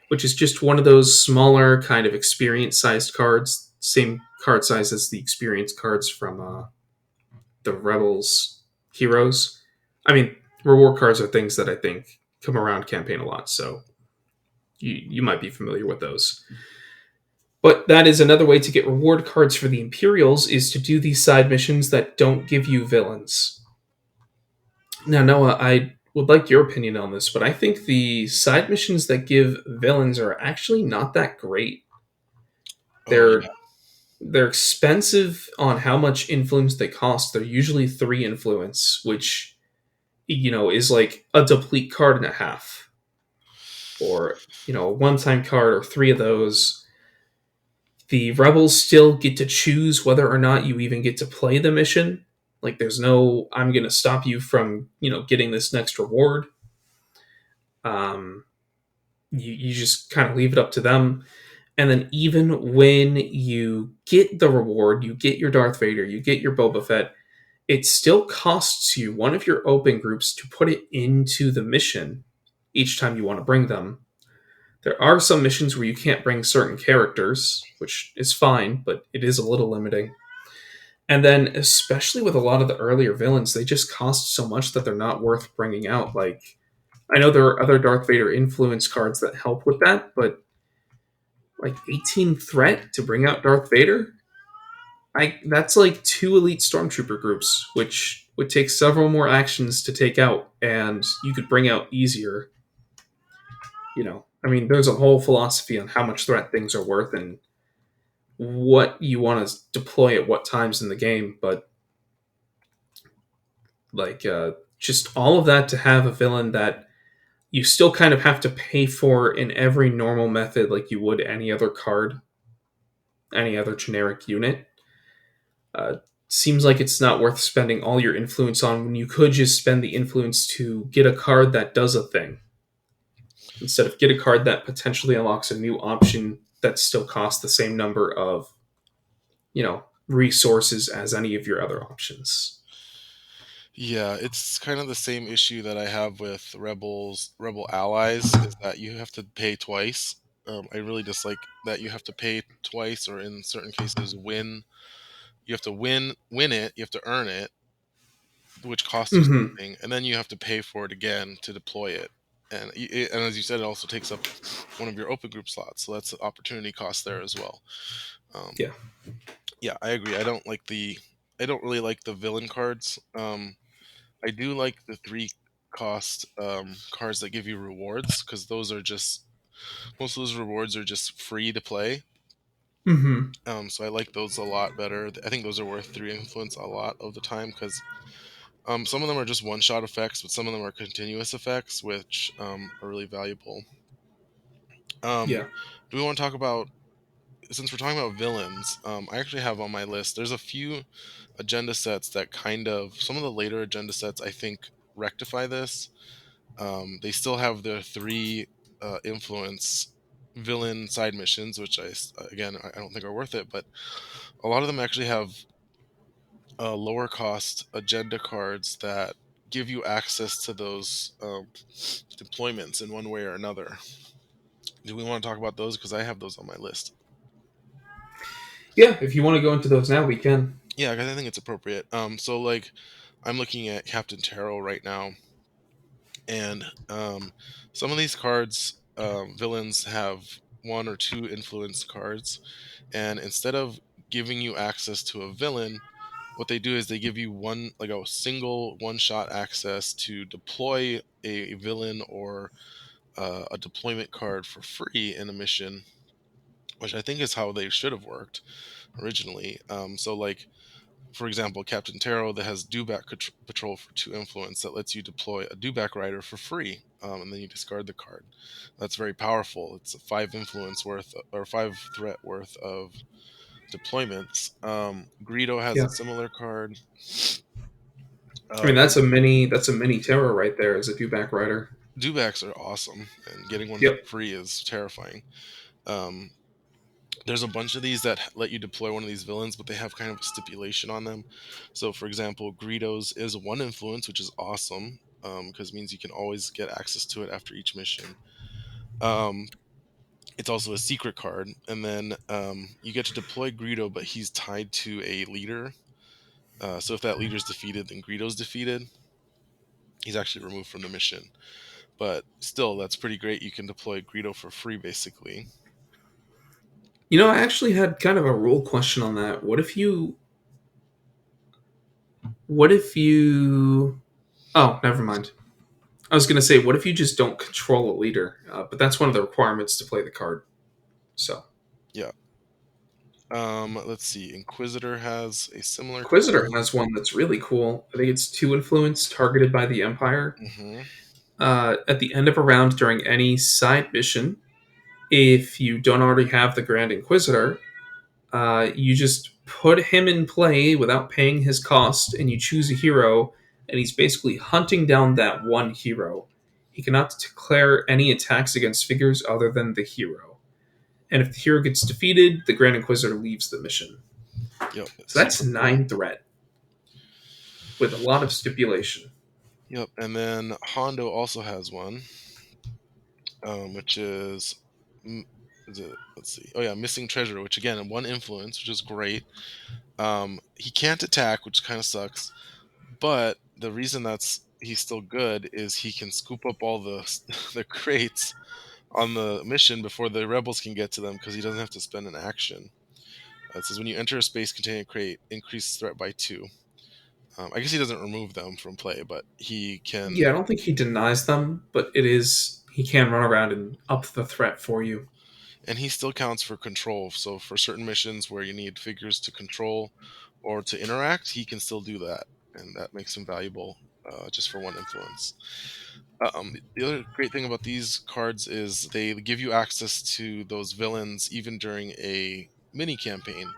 which is just one of those smaller kind of experience-sized cards, same card size as the experience cards from the Rebels heroes. I mean, reward cards are things that I think come around campaign a lot, so you might be familiar with those. But that is another way to get reward cards for the Imperials is to do these side missions that don't give you villains. Now, Noah, I would like your opinion on this, but I think the side missions that give villains are actually not that great. Oh They're yeah. they're expensive on how much influence they cost. They're usually 3 influence, which is like a deplete card and a half, or a one-time card, or 3 of those. The rebels still get to choose whether or not you even get to play the mission. Like, there's no "I'm going to stop you from getting this next reward." Um, you just kind of leave it up to them. And then even when you get the reward, you get your Darth Vader, you get your Boba Fett, it still costs you one of your open groups to put it into the mission each time you want to bring them. There are some missions where you can't bring certain characters, which is fine, but it is a little limiting. And then, especially with a lot of the earlier villains, they just cost so much that they're not worth bringing out. Like, I know there are other Darth Vader influence cards that help with that, but like 18 threat to bring out Darth Vader, that's like 2 elite stormtrooper groups, which would take several more actions to take out, and you could bring out easier. I mean, there's a whole philosophy on how much threat things are worth and what you want to deploy at what times in the game, but like just all of that to have a villain that you still kind of have to pay for in every normal method, like you would any other card, any other generic unit. Uh, Seems like it's not worth spending all your influence on when you could just spend the influence to get a card that does a thing instead of get a card that potentially unlocks a new option that still costs the same number of resources as any of your other options. Yeah, it's kind of the same issue that I have with rebel allies is that you have to pay twice. I really dislike that you have to pay twice, or in certain cases, win. You have to win it. You have to earn it, which costs you Hmm. something, and then you have to pay for it again to deploy it. And as you said, it also takes up one of your open group slots, so that's an opportunity cost there as well. Um, Yeah. yeah, I agree. I don't really like the villain cards. I do like the 3 cost cards that give you rewards, because those are just most of those rewards are just free to play. Hmm. So I like those a lot better. I think those are worth 3 influence a lot of the time, because some of them are just one-shot effects, but some of them are continuous effects, which are really valuable. Um, Yeah. do we want to talk about, since we're talking about villains? I actually have on my list. There's a few agenda sets that some of the later agenda sets I think rectify this. They still have their 3 influence villain side missions, which again I don't think are worth it, but a lot of them actually have lower cost agenda cards that give you access to those deployments in one way or another. Do we want to talk about those? Because I have those on my list. Yeah. If you want to go into those now, we can. Yeah, because I think it's appropriate. So like, I'm looking at Captain Tarot right now, and some of these cards, villains have 1 or 2 influence cards, and instead of giving you access to a villain, what they do is they give you like a single one-shot access to deploy a villain, or a deployment card for free in a mission, which I think is how they should have worked originally. So like, for example, Captain Tarot that has Dewback Patrol for 2 influence that lets you deploy a Dewback Rider for free, and then you discard the card. That's very powerful. It's a 5 influence worth, or 5 threat worth of deployments. Greedo has Yeah. a similar card. I mean, There's that's a mini terror right there as a dewback rider. Dewbacks are awesome, and getting one for Yep. free is terrifying. Um, there's a bunch of these that let you deploy one of these villains, but they have kind of a stipulation on them. So, for example, Greedos is 1 influence, which is awesome, because it means you can always get access to it after each mission. Um, it's also a secret card, and then you get to deploy Greedo, but he's tied to a leader. So if that leader's defeated, then Greedo's defeated. He's actually removed from the mission. But still, that's pretty great. You can deploy Greedo for free, basically. I actually had kind of a rule question on that. What if you Oh, never mind. I was going to say, what if you just don't control a leader? But that's one of the requirements to play the card. So, Yeah. Let's see. Inquisitor has a similar Inquisitor card. has one that's really cool. I think it's two influence targeted by the Empire. Hmm. At the end of a round during any side mission, if you don't already have the Grand Inquisitor, you just put him in play without paying his cost, and you choose a hero, and he's basically hunting down that one hero. He cannot declare any attacks against figures other than the hero. And if the hero gets defeated, the Grand Inquisitor leaves the mission. Yep. So that's Super cool. 9 threat with a lot of stipulation. Yep. And then Hondo also has one, which mm, is it? Let's see. Oh yeah, missing treasure, which again one influence, which is great. He can't attack, which kind of sucks. But the reason that's he's still good is he can scoop up all the the crates on the mission before the rebels can get to them because he doesn't have to spend an action. It says when you enter a space containing a crate, increase threat by two. I guess he doesn't remove them from play, but he can, Yeah, I don't think he denies them, but it is he can run around and up the threat for you. and he still counts for control. So for certain missions where you need figures to control or to interact, he can still do that, and that makes him valuable just for one influence. The other great thing about these cards is they give you access to those villains even during a mini campaign,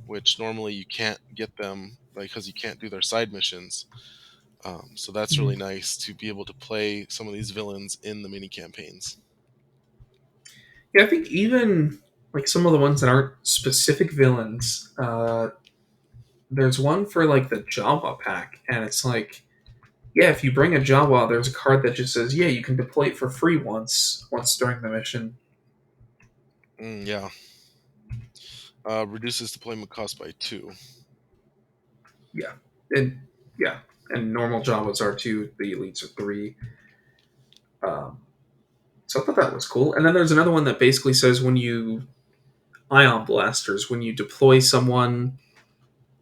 which normally you can't get them because you can't do their side missions. So that's really Mhm. nice to be able to play some of these villains in the mini campaigns. Yeah, I think even like some of the ones that aren't specific villains, there's one for like the Java pack, and it's like, yeah, if you bring a Java, there's a card that just says, yeah, you can deploy it for free once during the mission. Yeah, reduces deployment cost by two. Yeah, and yeah, and normal Javas are two, the elites are three. Um, so I thought that was cool. And then there's another one that basically says when you ion blasters, when you deploy someone,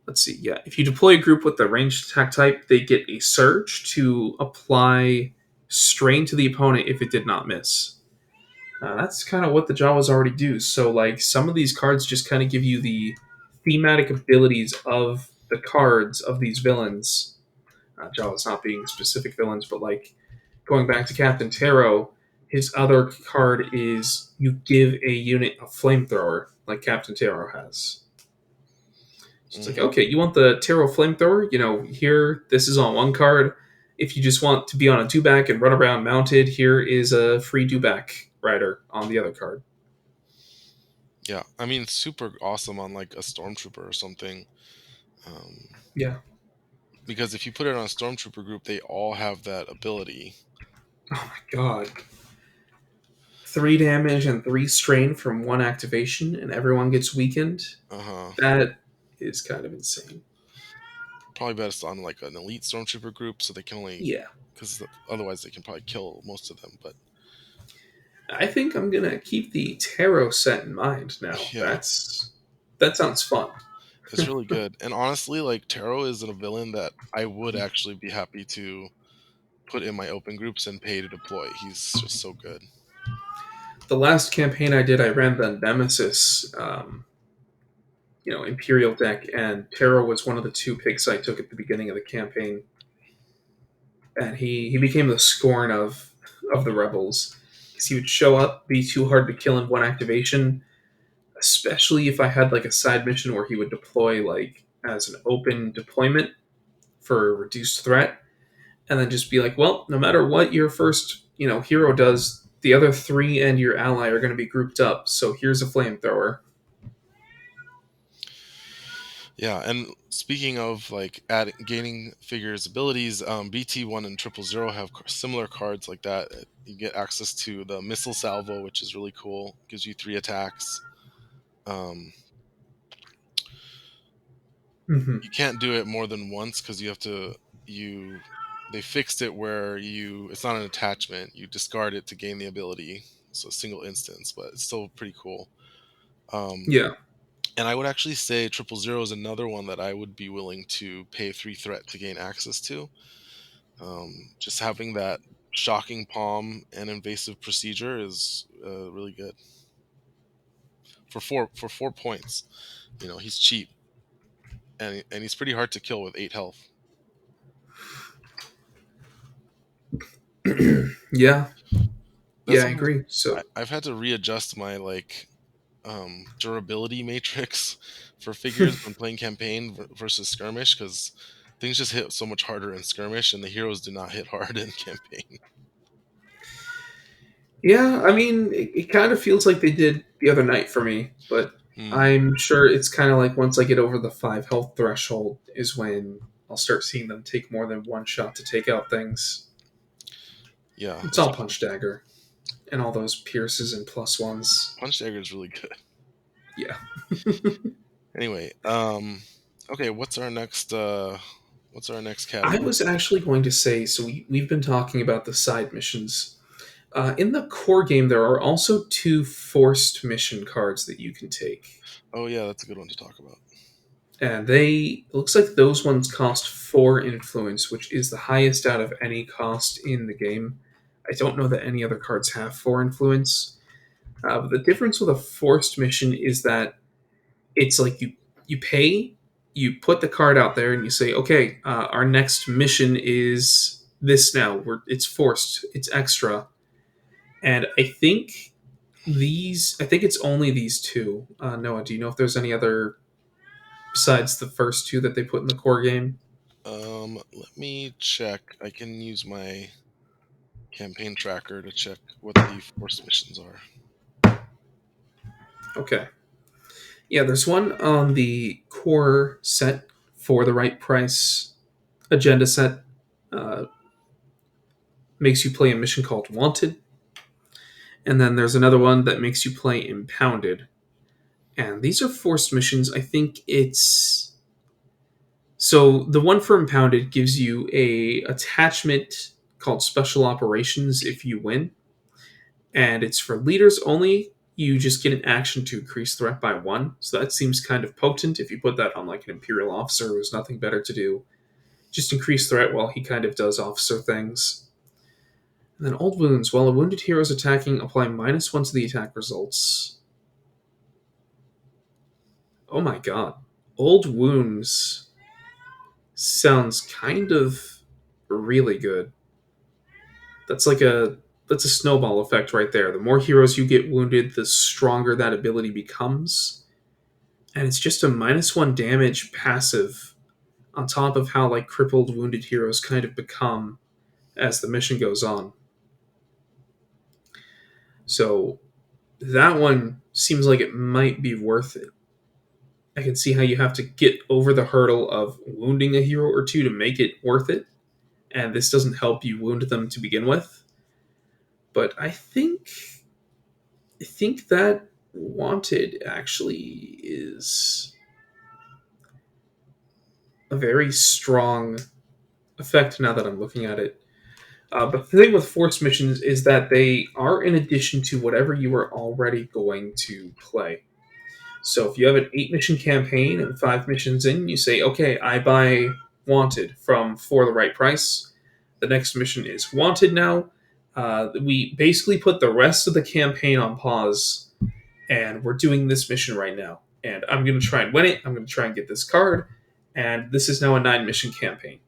let's see, yeah, if you deploy a group with the ranged attack type, they get a surge to apply strain to the opponent if it did not miss. That's kind of what the Jawas already do. So, like, some of these cards just kind of give you the thematic abilities of the cards of these villains. Jawas not being specific villains, but like going back to Captain Taro, his other card is you give a unit a flamethrower, like Captain Taro has. So it's like, Hmm. okay, you want the Taro flamethrower? Here, this is on one card. If you just want to be on a dewback and run around mounted, here is a free dewback rider on the other card. Yeah, I mean, super awesome on like a stormtrooper or something. Um, Yeah. because if you put it on a stormtrooper group, they all have that ability. Oh my god. 3 damage and 3 strain from one activation, and everyone gets weakened. Uh huh. That is kind of insane. Probably best on like an elite stormtrooper group, so they can only Yeah. because otherwise they can probably kill most of them. But I think I'm gonna keep the tarot set in mind now. yeah, That sounds fun. it's really good. And honestly, like Taro is a villain that I would actually be happy to put in my open groups and pay to deploy. He's just so good. The last campaign I did, I ran the Nemesis, Imperial deck, and Tarot was one of the two picks I took at the beginning of the campaign, and he became the scorn of the rebels because he would show up, be too hard to kill in one activation, especially if I had like a side mission where he would deploy like as an open deployment for a reduced threat, and then just be like, well, no matter what your first hero does, the other three and your ally are going to be grouped up. So here's a flamethrower. Yeah, and speaking of like adding gaining figures abilities, BT1 and 000 have similar cards like that. You get access to the missile salvo, which is really cool. Gives you three attacks. Um, Hmm. You can't do it more than once because you have to you they fixed it where you it's not an attachment. You discard it to gain the ability. So a single instance, but it's still pretty cool. Um, Yeah. and I would actually say Triple Zero is another one that I would be willing to pay 3 threat to gain access to. Just having that shocking palm and invasive procedure is really good for 4 points. You know he's cheap and he's pretty hard to kill with 8 health. Yeah. That's Yeah, I something agree. So I've had to readjust my durability matrix for figures when playing campaign versus skirmish because things just hit so much harder in skirmish and the heroes do not hit hard in campaign. yeah, I mean, it kind of feels like they did the other night for me, but Hmm. I'm sure it's kind of like once I get over the 5 health threshold is when I'll start seeing them take more than one shot to take out things. Yeah, It's that's all true. punch dagger and all those pierces and plus ones. Punch dagger is really good. Yeah. Anyway, okay, what's our next I category? was actually going to say so we've been talking about the side missions. In the core game, there are also two forced mission cards that you can take. Oh yeah, that's a good one to talk about. And they it looks like those ones cost 4 influence, which is the highest out of any cost in the game. I don't know that any other cards have 4 influence. But the difference with a forced mission is that it's like you pay, you put the card out there, and you say, okay, our next mission is this now. It's forced, it's extra, and I think it's only these two. Noah, do you know if there's any other besides the first two that they put in the core game? Let me check. I can use my campaign tracker to check what the forced missions are. Okay. Yeah, there's one on the core set for the right price agenda set. Uh, Makes you play a mission called Wanted. And then there's another one that makes you play Impounded. And these are forced missions. I think it's. So the one for Impounded gives you a attachment called Special Operations if you win. And it's for leaders only. You just get an action to increase threat by 1. So that seems kind of potent if you put that on like an Imperial officer who has nothing better to do. Just increase threat while he kind of does officer things. And then Old Wounds. While a wounded hero is attacking, apply -1 to the attack results. Oh my god. Old Wounds sounds kind of really good. That's like a snowball effect right there. The more heroes you get wounded, the stronger that ability becomes. And it's just a -1 damage passive on top of how like crippled wounded heroes kind of become as the mission goes on. So that one seems like it might be worth it. I can see how you have to get over the hurdle of wounding a hero or two to make it worth it, and this doesn't help you wound them to begin with. But I think that Wanted actually is a very strong effect now that I'm looking at it. But the thing with force missions is that they are in addition to whatever you are already going to play. So if you have an 8 mission campaign and 5 missions in, you say, okay, I buy Wanted from For the Right Price. The next mission is Wanted now. We basically put the rest of the campaign on pause, and we're doing this mission right now. And I'm going to try and win it. I'm going to try and get this card. And this is now a 9 mission campaign.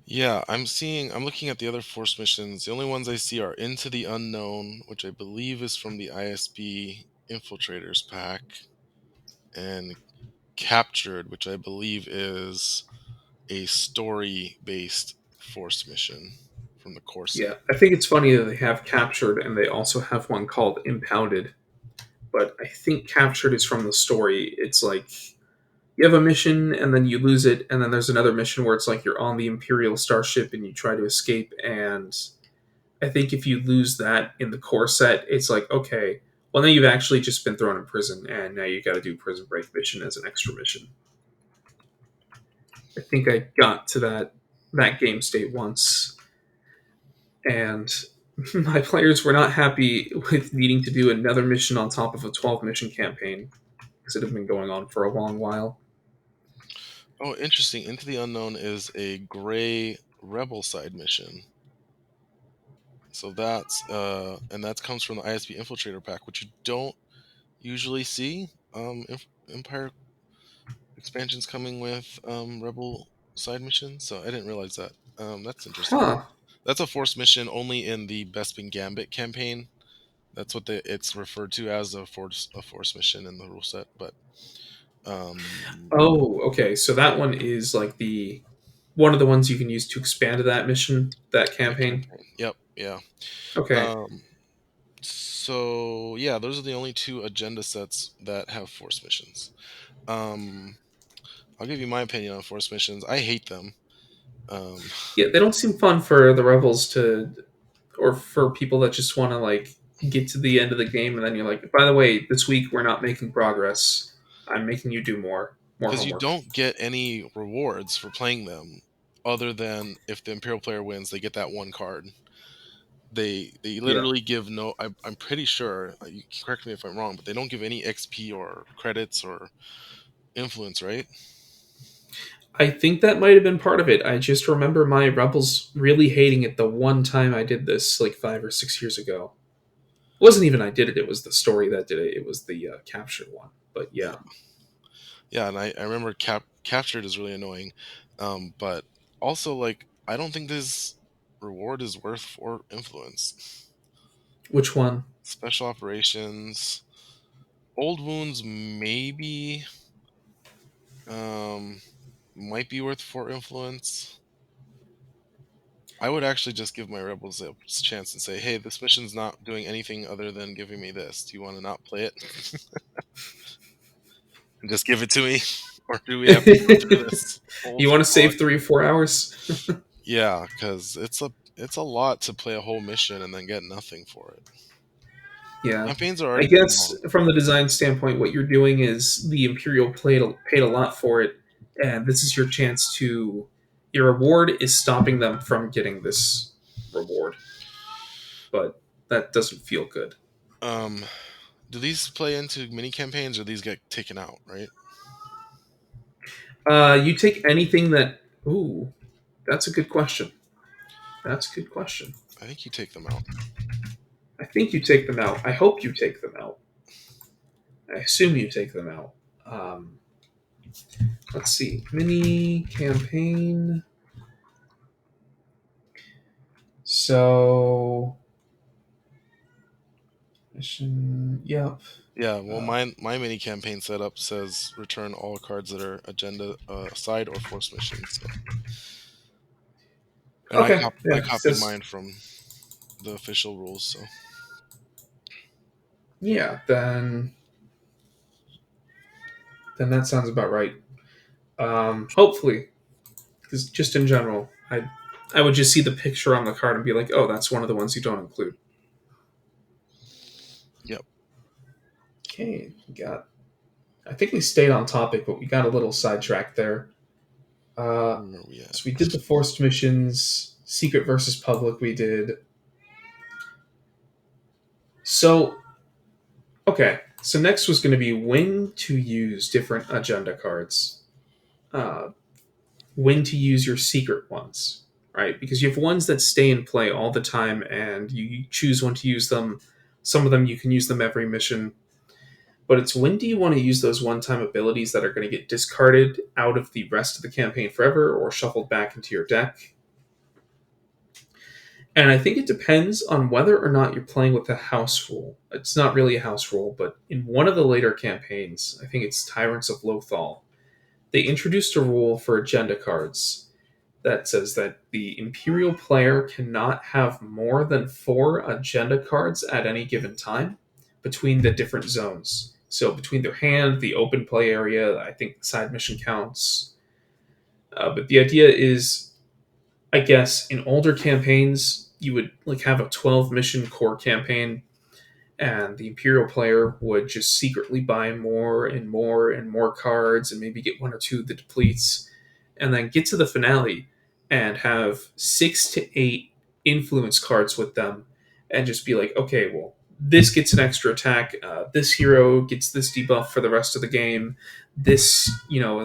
Yeah, I'm looking at the other forced missions. The only ones I see are Into the Unknown, which I believe is from the ISB Infiltrators pack, and Captured, which I believe is a story-based forced mission from the core Yeah, set. I think it's funny that they have Captured and they also have one called Impounded. But I think Captured is from the story. It's like you have a mission and then you lose it, and then there's another mission where it's like you're on the Imperial starship and you try to escape. And I think if you lose that in the core set, it's like, okay, Well, now you've actually just been thrown in prison, and now you got to do prison break mission as an extra mission. I think I got to that game state once, and my players were not happy with needing to do another mission on top of a 12 mission campaign because it had been going on for a long while. Oh, interesting. Into the Unknown is a gray rebel side mission. So that's and that comes from the ISP Infiltrator pack, which you don't usually see. Empire expansions coming with rebel side missions, so I didn't realize that. That's interesting. Huh. That's a force mission only in the Bespin Gambit campaign. That's what it's referred to as a force mission in the rule set. But um, Oh, okay. So that one is like the one of the ones you can use to expand that mission, that that campaign. campaign. Yep. Yeah. Okay. Um, so yeah, those are the only two agenda sets that have force missions. Um, I'll give you my opinion on force missions. I hate them. Um, Yeah, they don't seem fun for the rebels to, or for people that just want to like get to the end of the game and then you're like, by the way, this week we're not making progress. I'm making you do more because you homework. don't get any rewards for playing them, other than if the Imperial player wins, they get that one card. They Yeah. literally give no. I'm pretty sure. You can correct me if I'm wrong, but they don't give any XP or credits or influence, right? I think that might have been part of it. I just remember my rebels really hating it the one time I did this like 5 or 6 years ago. It wasn't even I did it, it was the story that did it. It was the capture one. But Yeah, yeah. yeah, and I remember captured is really annoying, but also like I don't think this reward is worth for influence. Which one? Special operations, old wounds, maybe. Um, might be worth 4 influence. I would actually just give my rebels a chance and say, "Hey, this mission's not doing anything other than giving me this. Do you want to not play it and just give it to me, or do we have to go through this whole You want to slog?" save 3 or 4 hours? Yeah, because it's a lot to play a whole mission and then get nothing for it. Yeah. Campaigns are I already pretty guess long. from the design standpoint, what you're doing is the Imperial paid a lot for it, and this is your chance to. Your reward is stopping them from getting this reward, but that doesn't feel good. Um, do these play into mini campaigns or these get taken out? Right? You take anything that. Ooh, that's a good question. That's a good question. I think you take them out. I think you take them out. I hope you take them out. I assume you take them out. Um, let's see. Mini campaign. So mission. Yep. Yeah, well, Uh, my mini campaign setup says return all cards that are agenda side or force missions. So, and okay. I Yeah. It copied says. mine from the official rules. So Yeah. Then that sounds about right. Hopefully, because just in general, I would just see the picture on the card and be like, oh, that's one of the ones you don't include. yep. Okay. We got. I think we stayed on topic, but we got a little sidetracked there. Where are we at? So we did the forced missions, secret versus public. We did. So okay. So next was going to be when to use different agenda cards. Uh, when to use your secret ones, right? Because you have ones that stay in play all the time, and you choose when to use them. Some of them you can use them every mission, but it's when do you want to use those one-time abilities that are going to get discarded out of the rest of the campaign forever or shuffled back into your deck. And I think it depends on whether or not you're playing with a house rule. It's not really a house rule, but in one of the later campaigns, I think it's Tyrants of Lothal, they introduced a rule for agenda cards that says that the Imperial player cannot have more than 4 agenda cards at any given time between the different zones. So between their hand, the open play area, I think the side mission counts. But the idea is, I guess, in older campaigns, you would like have a 12 mission core campaign, and the Imperial player would just secretly buy more and more and more cards and maybe get one or two that depletes, and then get to the finale and have 6 to 8 influence cards with them and just be like, okay, well, this gets an extra attack. This hero gets this debuff for the rest of the game. This,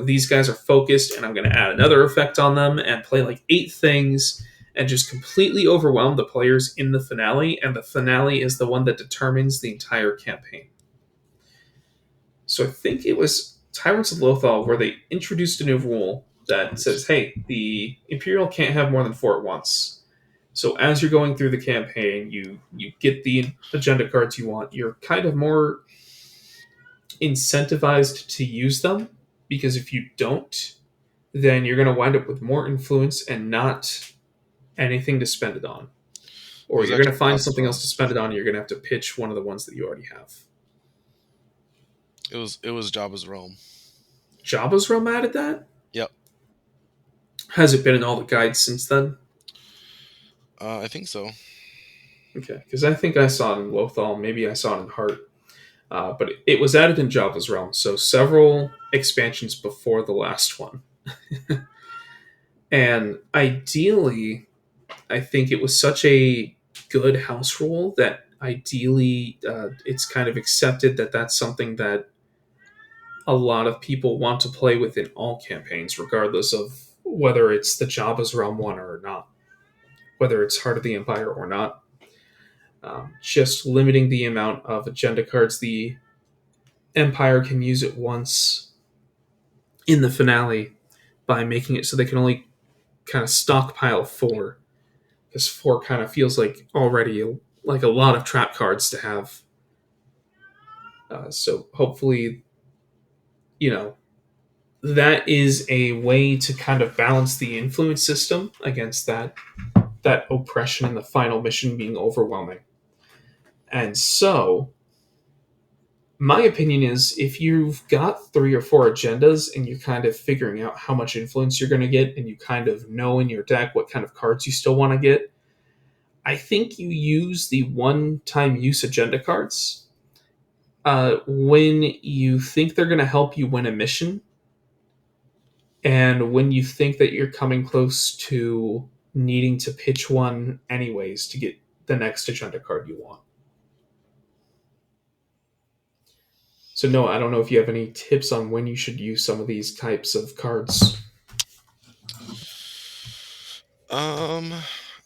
these guys are focused, and I'm going to add another effect on them and play like 8 things and just completely overwhelm the players in the finale. And the finale is the one that determines the entire campaign. So I think it was Tyrants of Lothal where they introduced a new rule that says, hey, the Imperial can't have more than 4 at once. So as you're going through the campaign, you get the agenda cards you want. You're kind of more incentivized to use them, because if you don't, then you're going to wind up with more influence and not anything to spend it on. It Or was you're going actually to find Jabba's something else realm. to spend it on, and you're going to have to pitch one of the ones that you already have. It was Jabba's realm. Jabba's Realm added that? Yep. Has it been in all the guides since then? I think so. Okay, because I think I saw it in Lothal, maybe I saw it in Heart. But it was added in Java's realm, so several expansions before the last one. And ideally, I think it was such a good house rule that ideally it's kind of accepted that that's something that a lot of people want to play with in all campaigns, regardless of whether it's the Jabba's Realm one or not, whether it's Heart of the Empire or not. Just limiting the amount of agenda cards the Empire can use at once in the finale by making it so they can only kind of stockpile 4, because 4 kind of feels like already like a lot of trap cards to have. So hopefully, you know, that is a way to kind of balance the influence system against that oppression in the final mission being overwhelming. And so, my opinion is if you've got 3 or 4 agendas and you're kind of figuring out how much influence you're going to get, and you kind of know in your deck what kind of cards you still want to get, I think you use the one-time use agenda cards when you think they're going to help you win a mission, and when you think that you're coming close to needing to pitch one anyways to get the next agenda card you want. So no, I don't know if you have any tips on when you should use some of these types of cards. Um,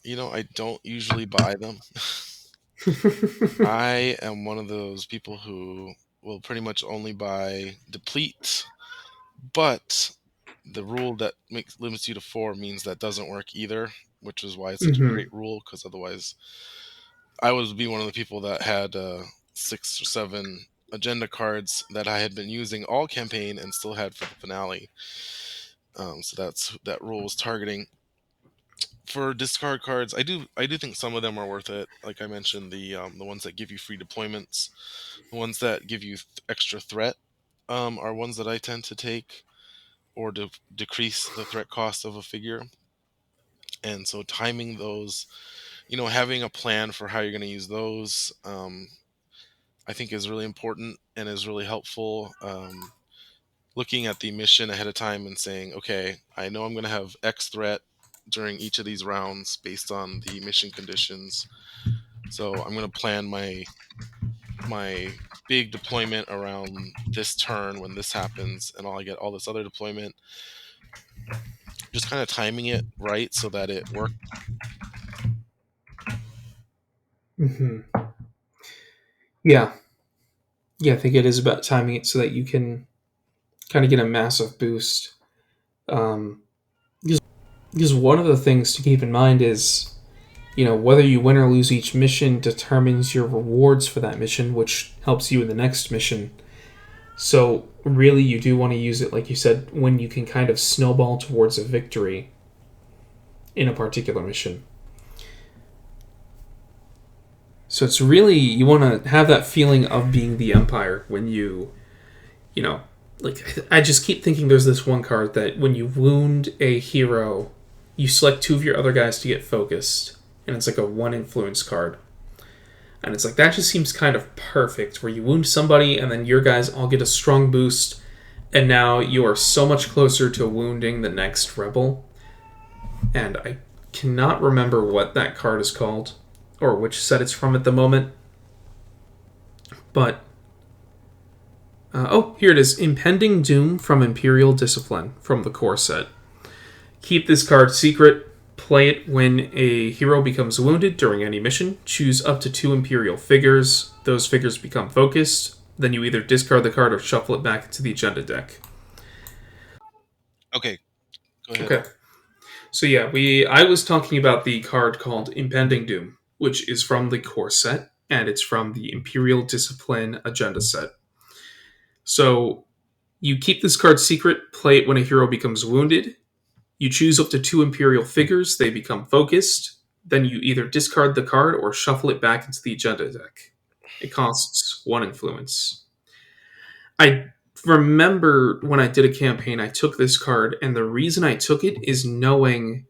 I don't usually buy them. I am one of those people who will pretty much only buy deplete, but the rule that limits you to 4 means that doesn't work either, which is why it's such a Hmm. great rule. Because otherwise, I would be one of the people that had 6 or 7 agenda cards that I had been using all campaign and still had for the finale. So that rule was targeting. For discard cards, I do think some of them are worth it. Like I mentioned, the ones that give you free deployments, the ones that give you extra threat, are ones that I tend to take, or to decrease the threat cost of a figure. And so timing those, having a plan for how you're going to use those, I think is really important and is really helpful. Looking at the mission ahead of time and saying, okay, I know I'm going to have X threat during each of these rounds based on the mission conditions. So I'm going to plan my big deployment around this turn when this happens, and I'll get all this other deployment. Just kind of timing it right so that it works. Hmm. Yeah, yeah, I think it is about timing it so that you can kind of get a massive boost. Um, because one of the things to keep in mind is, whether you win or lose each mission determines your rewards for that mission, which helps you in the next mission. So really, you do want to use it, like you said, when you can kind of snowball towards a victory in a particular mission. So it's really, you want to have that feeling of being the Empire when you know, like I just keep thinking there's this one card that when you wound a hero, you select 2 of your other guys to get focused, and it's like a 1 influence card. And it's like that just seems kind of perfect, where you wound somebody and then your guys all get a strong boost, and now you are so much closer to wounding the next rebel. And I cannot remember what that card is called or which set it's from at the moment, but oh, here it is: Impending Doom from Imperial Discipline from the core set. Keep this card secret. Play it when a hero becomes wounded during any mission. Choose up to two Imperial figures. Those figures become focused. Then you either discard the card or shuffle it back into the agenda deck. Okay, go ahead. Okay. So yeah, we I was talking about the card called Impending Doom, which is from the core set, and it's from the Imperial Discipline agenda set. So you keep this card secret, play it when a hero becomes wounded. You choose up to two Imperial figures, they become focused. Then you either discard the card or shuffle it back into the agenda deck. It costs one influence. I remember when I did a campaign, I took this card, and the reason I took it is knowing,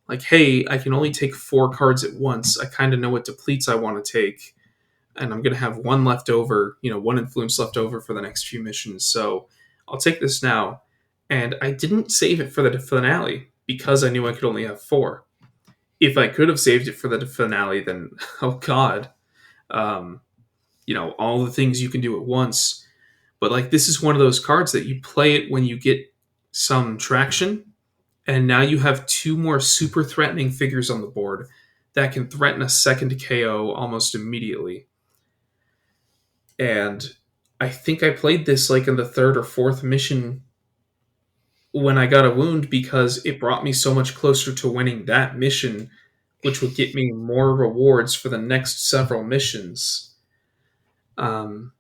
like, hey, I can only take four cards at once. I kind of know what depletes I want to take, and I'm going to have one left over, one influence left over for the next few missions. So I'll take this now. And I didn't save it for the finale because I knew I could only have four. If I could have saved it for the finale, then, oh God, um, all the things you can do at once. But like, this is one of those cards that you play it when you get some traction, and now you have two more super threatening figures on the board that can threaten a second KO almost immediately. And I think I played this like in the third or fourth mission when I got a wound because it brought me so much closer to winning that mission, which would get me more rewards for the next several missions. Um,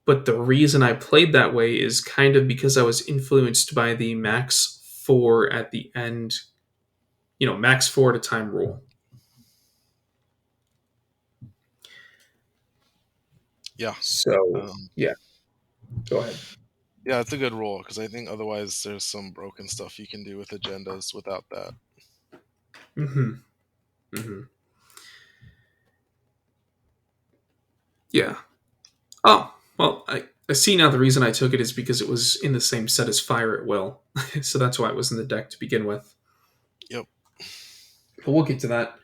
but the reason I played that way is kind of because I was influenced by the max four at the end, max four at a time rule. Yeah. So, Um, yeah, go ahead. yeah, it's a good rule because I think otherwise there's some broken stuff you can do with agendas without that. Mm-hmm. Mm-hmm. Yeah. Oh, well, I see now the reason I took it is because it was in the same set as Fire at Will. So that's why it was in the deck to begin with. Yep. But we'll get to that.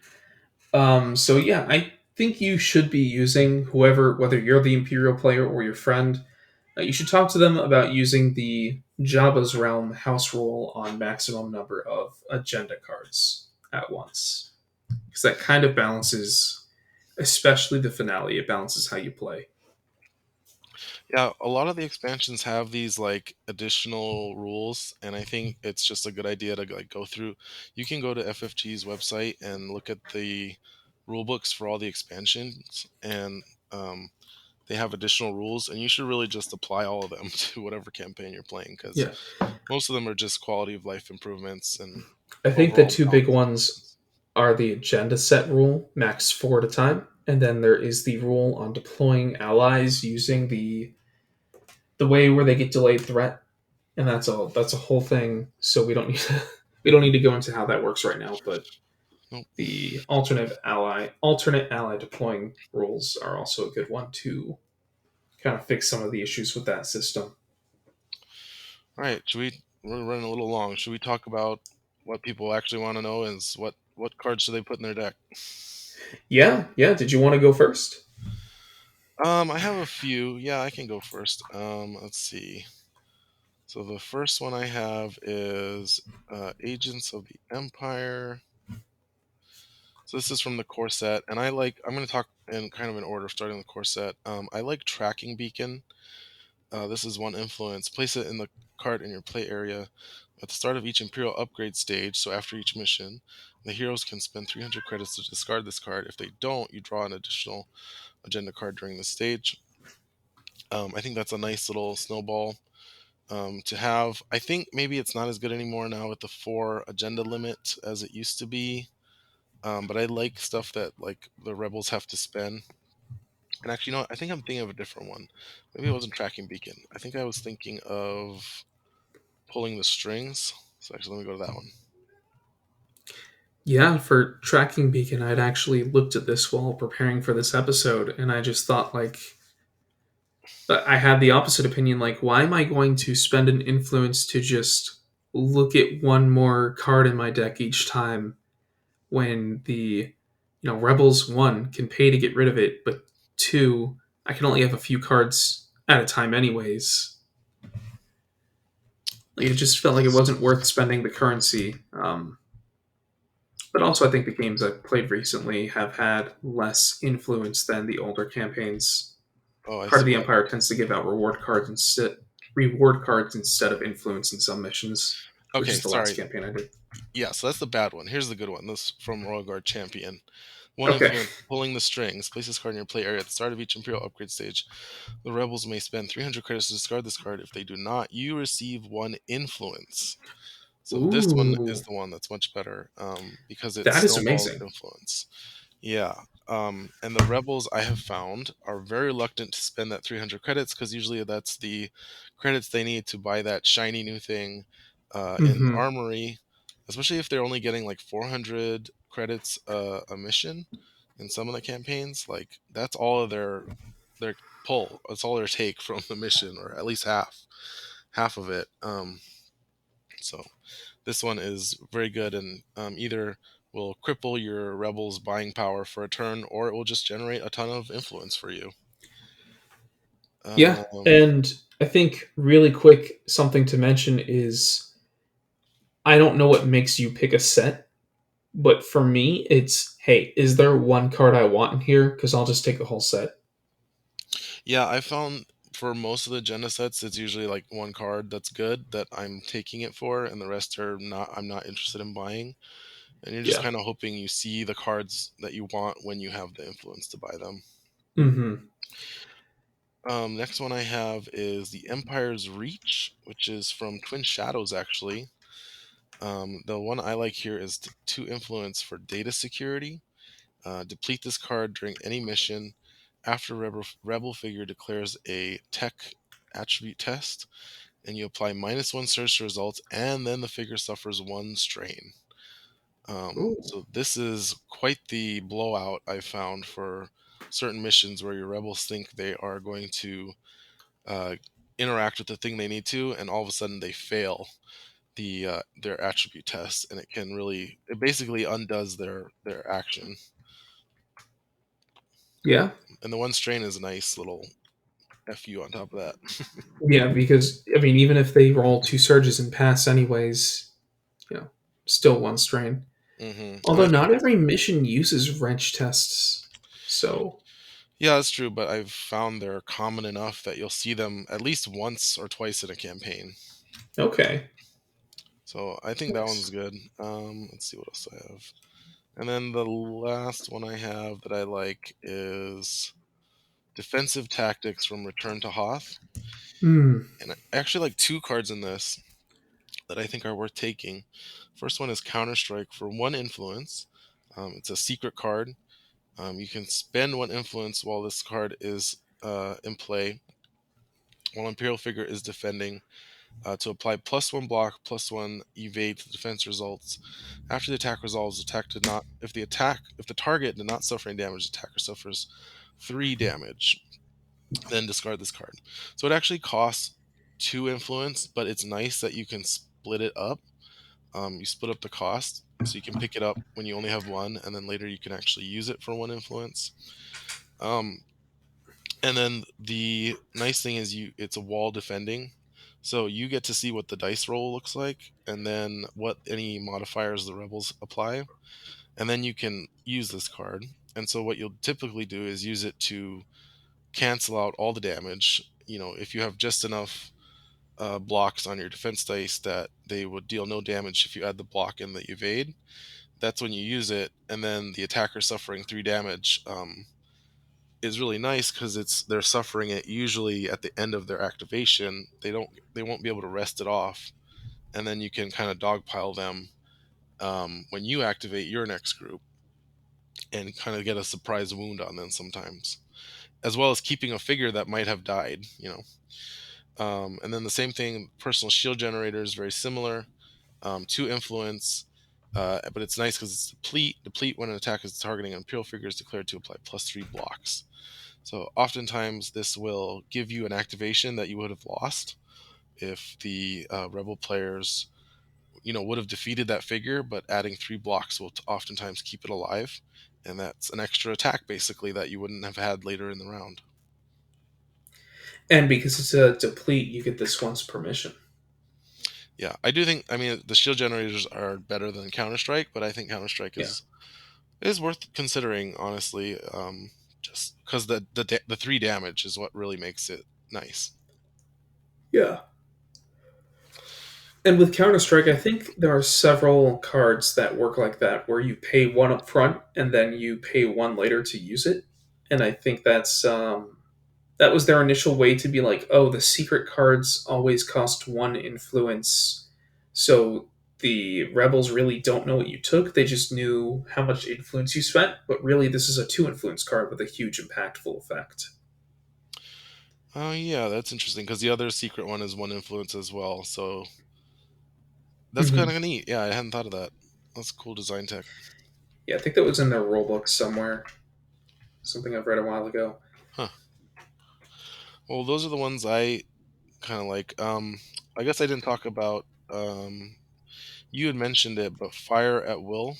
So yeah, I think you should be using whoever, whether you're the Imperial player or your friend, you should talk to them about using the Jabba's Realm house rule on maximum number of agenda cards at once. Because that kind of balances, especially the finale, it balances how you play. Yeah, a lot of the expansions have these like additional rules, and I think it's just a good idea to like go through. You can go to FFG's website and look at the rule books for all the expansions, and they have additional rules, and you should really just apply all of them to whatever campaign you're playing because Yeah. most of them are just quality of life improvements and I think the overall two big balance ones improvements. are the agenda set rule, max four at a time, and then there is the rule on deploying allies using the way where they get delayed threat, and that's a whole thing. So we don't need to we don't need to go into how that works right now. But Nope. the alternate ally deploying rules are also a good one to kind of fix some of the issues with that system. All right, we're running a little long. Should we talk about what people actually want to know is what cards should they put in their deck? Yeah, yeah. Did you want to go first? I have a few. Yeah, I can go first. Let's see. So the first one I have is Agents of the Empire. So this is from the core set, and I'm going to talk in kind of an order, starting with the core set. I like Tracking Beacon. This is one influence. Place it in the card in your play area at the start of each Imperial upgrade stage. So after each mission, the heroes can spend 300 credits to discard this card. If they don't, you draw an additional agenda card during the stage. I think that's a nice little snowball to have. I think maybe it's not as good anymore now with the four agenda limit as it used to be. But I like stuff that like the rebels have to spend. And actually, you know what? I think I'm thinking of a different one. Maybe it wasn't Tracking Beacon. I think I was thinking of Pulling the Strings. So actually, let me go to that one. Yeah, for tracking beacon, I'd actually looked at this while preparing for this episode, and I just thought like I had the opposite opinion. Like, why am I going to spend an influence to just look at one more card in my deck each time when the rebels one can pay to get rid of it, but two I can only have a few cards at a time anyways. Like it just felt like it wasn't worth spending the currency. But also, I think the games I've played recently have had less influence than the older campaigns. Oh, I Heart of see the what. Empire tends to give out reward cards instead of influence in some missions, which Okay, is the last sorry. campaign I did. Yeah, so that's the bad one. Here's the good one. This from Royal Guard Champion. One Okay. influence, pulling the strings. Place this card in your play area at the start of each Imperial upgrade stage. The rebels may spend 300 credits to discard this card. If they do not, you receive one influence. So this one is Ooh, the one that's much better because it that is snowballs amazing. influence. Yeah. And the rebels I have found are very reluctant to spend that 300 credits because usually that's the credits they need to buy that shiny new thing in the Mm-hmm. armory, especially if they're only getting like 400 credits a mission in some of the campaigns. Like that's all of their pull. That's all their take from the mission, or at least half of it. So this one is very good and either will cripple your rebels' buying power for a turn, or it will just generate a ton of influence for you. Yeah, Um, and I think really quick something to mention is I don't know what makes you pick a set, but for me it's hey, is there one card I want in here? Because I'll just take the whole set. yeah, I found for most of the Jenna sets, it's usually like one card that's good that I'm taking it for, and the rest are not. I'm not interested in buying, and you're just Yeah. kind of hoping you see the cards that you want when you have the influence to buy them. Mm-hmm. Next one I have is the Empire's Reach, which is from Twin Shadows, actually. The one I like here is two influence for data security. Deplete this card during any mission after rebel figure declares a tech attribute test, and you apply -1 surge to results, and then the figure suffers one strain. Ooh. So this is quite the blowout I found for certain missions where your rebels think they are going to uh, interact with the thing they need to, and all of a sudden they fail their attribute test, and it basically undoes their action. Yeah. And the one strain is a nice little fu on top of that. Yeah, because I mean, even if they roll two surges and pass anyways, you know, still one strain. And Although I think not it's every mission uses wrench tests. So yeah, that's true, but I've found they're common enough that you'll see them at least once or twice in a campaign. okay. So I think that one's Nice. good. Let's see what else I have. And then the last one I have that I like is Defensive Tactics from Return to Hoth. Hmm. And I actually like two cards in this that I think are worth taking. First one is Counter Strike for one influence. It's a secret card. You can spend one influence while this card is in play, while Imperial figure is defending, to apply +1 block, +1 evade to defense results. After the attack resolves, attack did not. If the target did not suffer any damage, the attacker suffers 3 damage. Then discard this card. So it actually costs 2 influence, but it's nice that you can split it up. You split up the cost, so you can pick it up when you only have one, and then later you can actually use it for one influence. Um, and then the nice thing is it's a wall defending, so you get to see what the dice roll looks like, and then what any modifiers the rebels apply, and then you can use this card. And so what you'll typically do is use it to cancel out all the damage. If you have just enough blocks on your defense dice that they would deal no damage if you add the block in the evade, that's when you use it, and then the attacker suffering 3 damage is really nice because they're suffering it usually at the end of their activation. They won't be able to rest it off, and then you can kind of dogpile them when you activate your next group and kind of get a surprise wound on them sometimes, as well as keeping a figure that might have died. And then the same thing, personal shield generator is very similar. 2 influence. but it's nice because it's deplete. Deplete when an attack is targeting an Imperial figure is declared to apply +3 blocks. So oftentimes this will give you an activation that you would have lost if the rebel players, would have defeated that figure, but adding 3 blocks will oftentimes keep it alive, and that's an extra attack basically that you wouldn't have had later in the round. And because it's a deplete, you get this one's permission. Yeah, I do think. I mean, the shield generators are better than Counter Strike, but I think Counter Strike Yeah. is worth considering, honestly. Just because the 3 damage is what really makes it nice. Yeah. And with Counter Strike, I think there are several cards that work like that, where you pay one up front and then you pay one later to use it. And I think that was their initial way to be like, oh, the secret cards always cost one influence, so the rebels really don't know what you took. They just knew how much influence you spent, but really, this is a two influence card with a huge impactful effect. Oh yeah, that's interesting because the other secret one is 1 influence as well. So that's kind Hmm. of neat. Yeah, I hadn't thought of that. That's cool design tech. Yeah, I think that was in their rulebook somewhere. Something I've read a while ago. Huh. Well, those are the ones I kind of like. I guess I didn't talk about. You had mentioned it, but fire at will.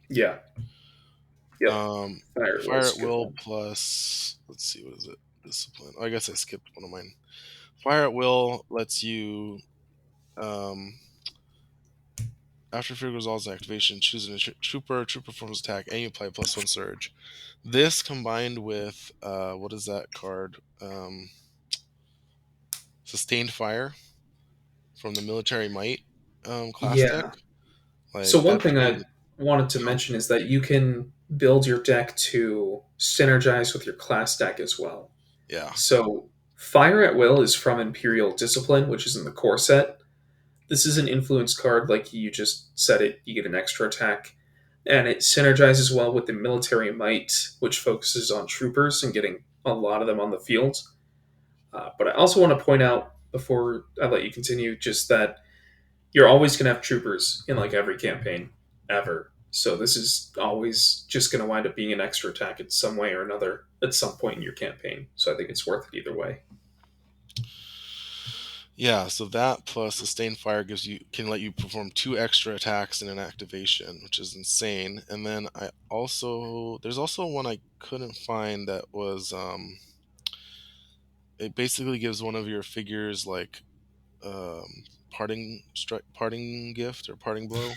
Yeah. Yep. Um, Fire fire Will's at a good will one. plus. Let's see, what is it? Discipline. Oh, I guess I skipped one of mine. Fire at will lets you. Um, After figure resolves an activation, choose a trooper. Trooper performs attack, and you apply +1 surge. This combined with what is that card? Sustained fire from the military might class deck. Yeah. So Like one that's thing I been. wanted to mention is that you can build your deck to synergize with your class deck as well. Yeah. So Fire at Will is from Imperial Discipline, which is in the core set. This is an influence card, like you just said it, you get an extra attack. And it synergizes well with the Military Might, which focuses on troopers and getting a lot of them on the field. But I also want to point out, before I let you continue, just that you're always going to have troopers in like every campaign ever. So this is always just going to wind up being an extra attack in some way or another at some point in your campaign. So I think it's worth it either way. Yeah, so that plus sustained fire can let you perform 2 extra attacks in an activation, which is insane. And then there's also one I couldn't find that was it basically gives one of your figures like parting gift or parting blow.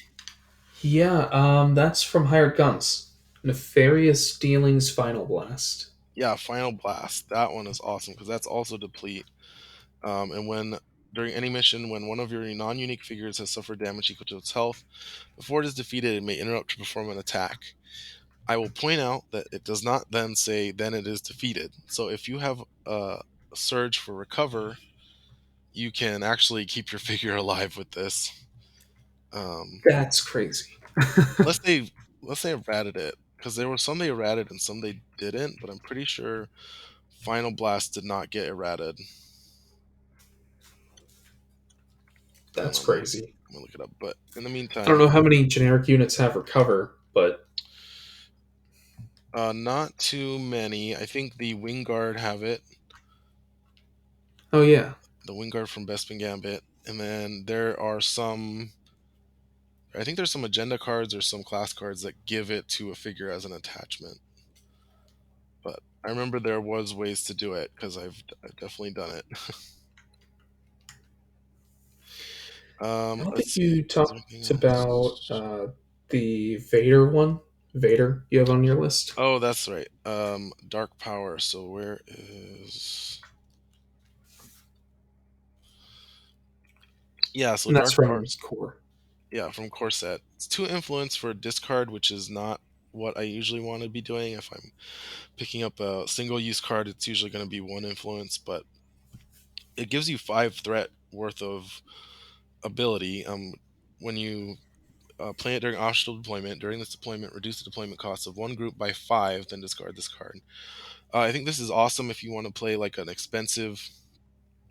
Yeah, that's from Hired Guns. Nefarious Dealings Final Blast. Yeah, final blast. That one is awesome because that's also deplete. And when during any mission, when one of your non-unique figures has suffered damage equal to its health, before it is defeated, it may interrupt to perform an attack. I will point out that it does not then say then it is defeated. So if you have a surge for recover, you can actually keep your figure alive with this. Um, That's crazy. unless they unless they errated it, because there were some they errated and some they didn't. But I'm pretty sure Final Blast did not get errated. I don't That's know. crazy. I'm gonna look it up. But in the I don't meantime, know how many generic units have Recover, but not too many. I think the Wingguard have it. oh yeah. The Wingguard from Bespin Gambit, and then there are some. I think there's some agenda cards or some class cards that give it to a figure as an attachment. But I remember there was ways to do it because I've definitely done it. I don't Let's think see. you Is there anything talked about else? the Vader one. Vader, you have on your list? Oh, that's right. Dark Power. So where is? Yeah. So And that's Dark Power. from Core. Yeah, from Corset. It's 2 influence for a discard, which is not what I usually want to be doing. If I'm picking up a single use card, it's usually going to be 1 influence, but it gives you 5 threat worth of ability. When you play it during optional deployment, during this deployment, reduce the deployment cost of one group by 5, then discard this card. I think this is awesome if you want to play like an expensive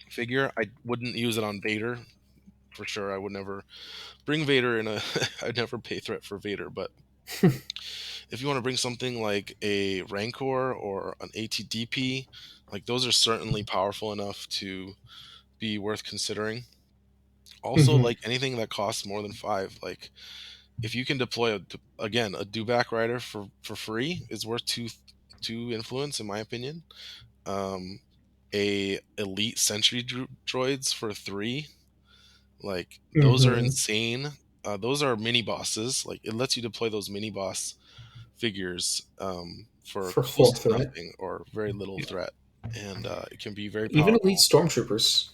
figure. I wouldn't use it on Vader for sure. I would never bring Vader in a. I'd never pay threat for Vader. But if you want to bring something like a Rancor or an ATDP, like those are certainly powerful enough to be worth considering. Also, Hmm. like anything that costs more than five, like if you can deploy again a dewback rider for free is worth two influence in my opinion. Um, a elite sentry droids for three, like those are Hmm. insane. Those are mini bosses. Like it lets you deploy those mini boss figures for For close full to threat. nothing or very little Yeah. threat, and it can be very Even elite powerful. stormtroopers.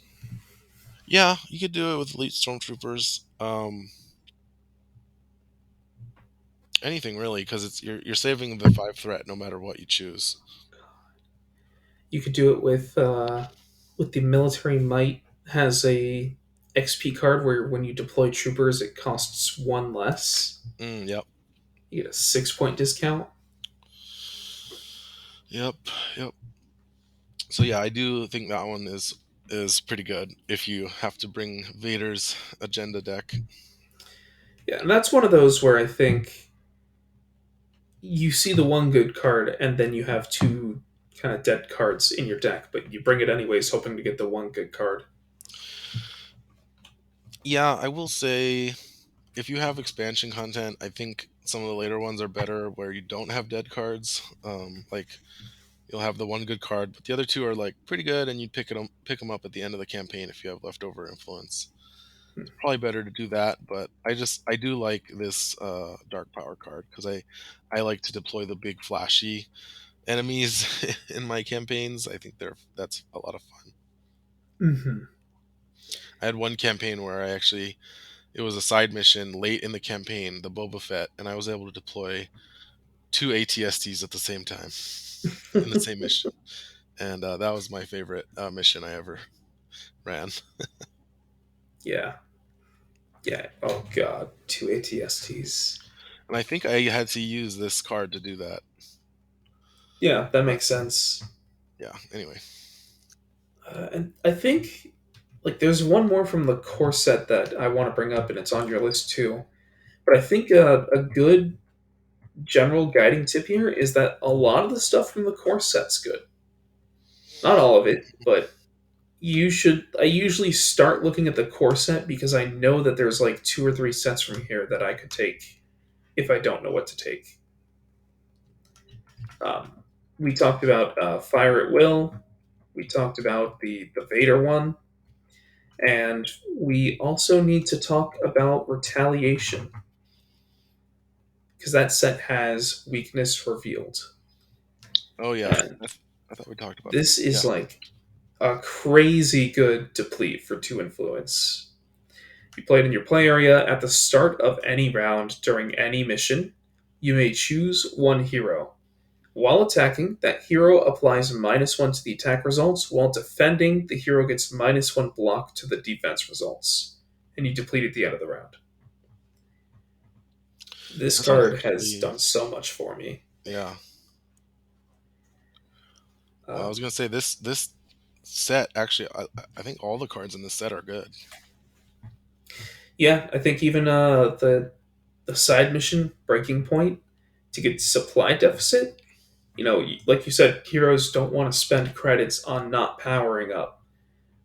Yeah, you could do it with elite stormtroopers. Anything really, because it's you're saving the five threat no matter what you choose. You could do it with the military might has a XP card where when you deploy troopers, it costs one less. Yep, You get a 6 point discount. yep, yep. So yeah, I do think that one is pretty good if you have to bring Vader's agenda deck. Yeah, and that's one of those where I think you see the one good card and then you have two kind of dead cards in your deck, but you bring it anyways, hoping to get the one good card. Yeah, I will say if you have expansion content, I think some of the later ones are better where you don't have dead cards. Like you'll have the one good card, but the other two are like pretty good, and you pick them up at the end of the campaign if you have leftover influence. It's probably better to do that, but I do like this dark power card because I like to deploy the big flashy enemies in my campaigns. I think that's a lot of fun. Mm-hmm. I had one campaign where I actually it was a side mission late in the campaign, the Boba Fett, and I was able to deploy two ATSTs at the same time in the same mission, and that was my favorite mission I ever ran. Yeah. Yeah. Oh god, two ATSTs. And I think I had to use this card to do that. Yeah, that But makes sense. yeah, anyway. And I think like there's one more from the core set that I want to bring up, and it's on your list too. But I think a good general guiding tip here is that a lot of the stuff from the core set's good. Not all of it, but you should. I usually start looking at the core set because I know that there's like two or three sets from here that I could take if I don't know what to take. Um, we talked about Fire at Will. We talked about the Vader one. And we also need to talk about Retaliation, because that set has weakness revealed. Oh yeah, And I thought we talked about this this. is Yeah. like a crazy good deplete for two influence. You play it in your play area at the start of any round during any mission. You may choose one hero. While attacking, that hero applies -1 to the attack results. While defending, the hero gets -1 block to the defense results. And you deplete at the end of the round. This That's not card has actually done so much for me. yeah. I Um, was gonna say this set actually I think all the cards in this set are good. yeah, I think even the side mission Breaking Point to get supply deficit. You know, like you said, heroes don't want to spend credits on not powering up.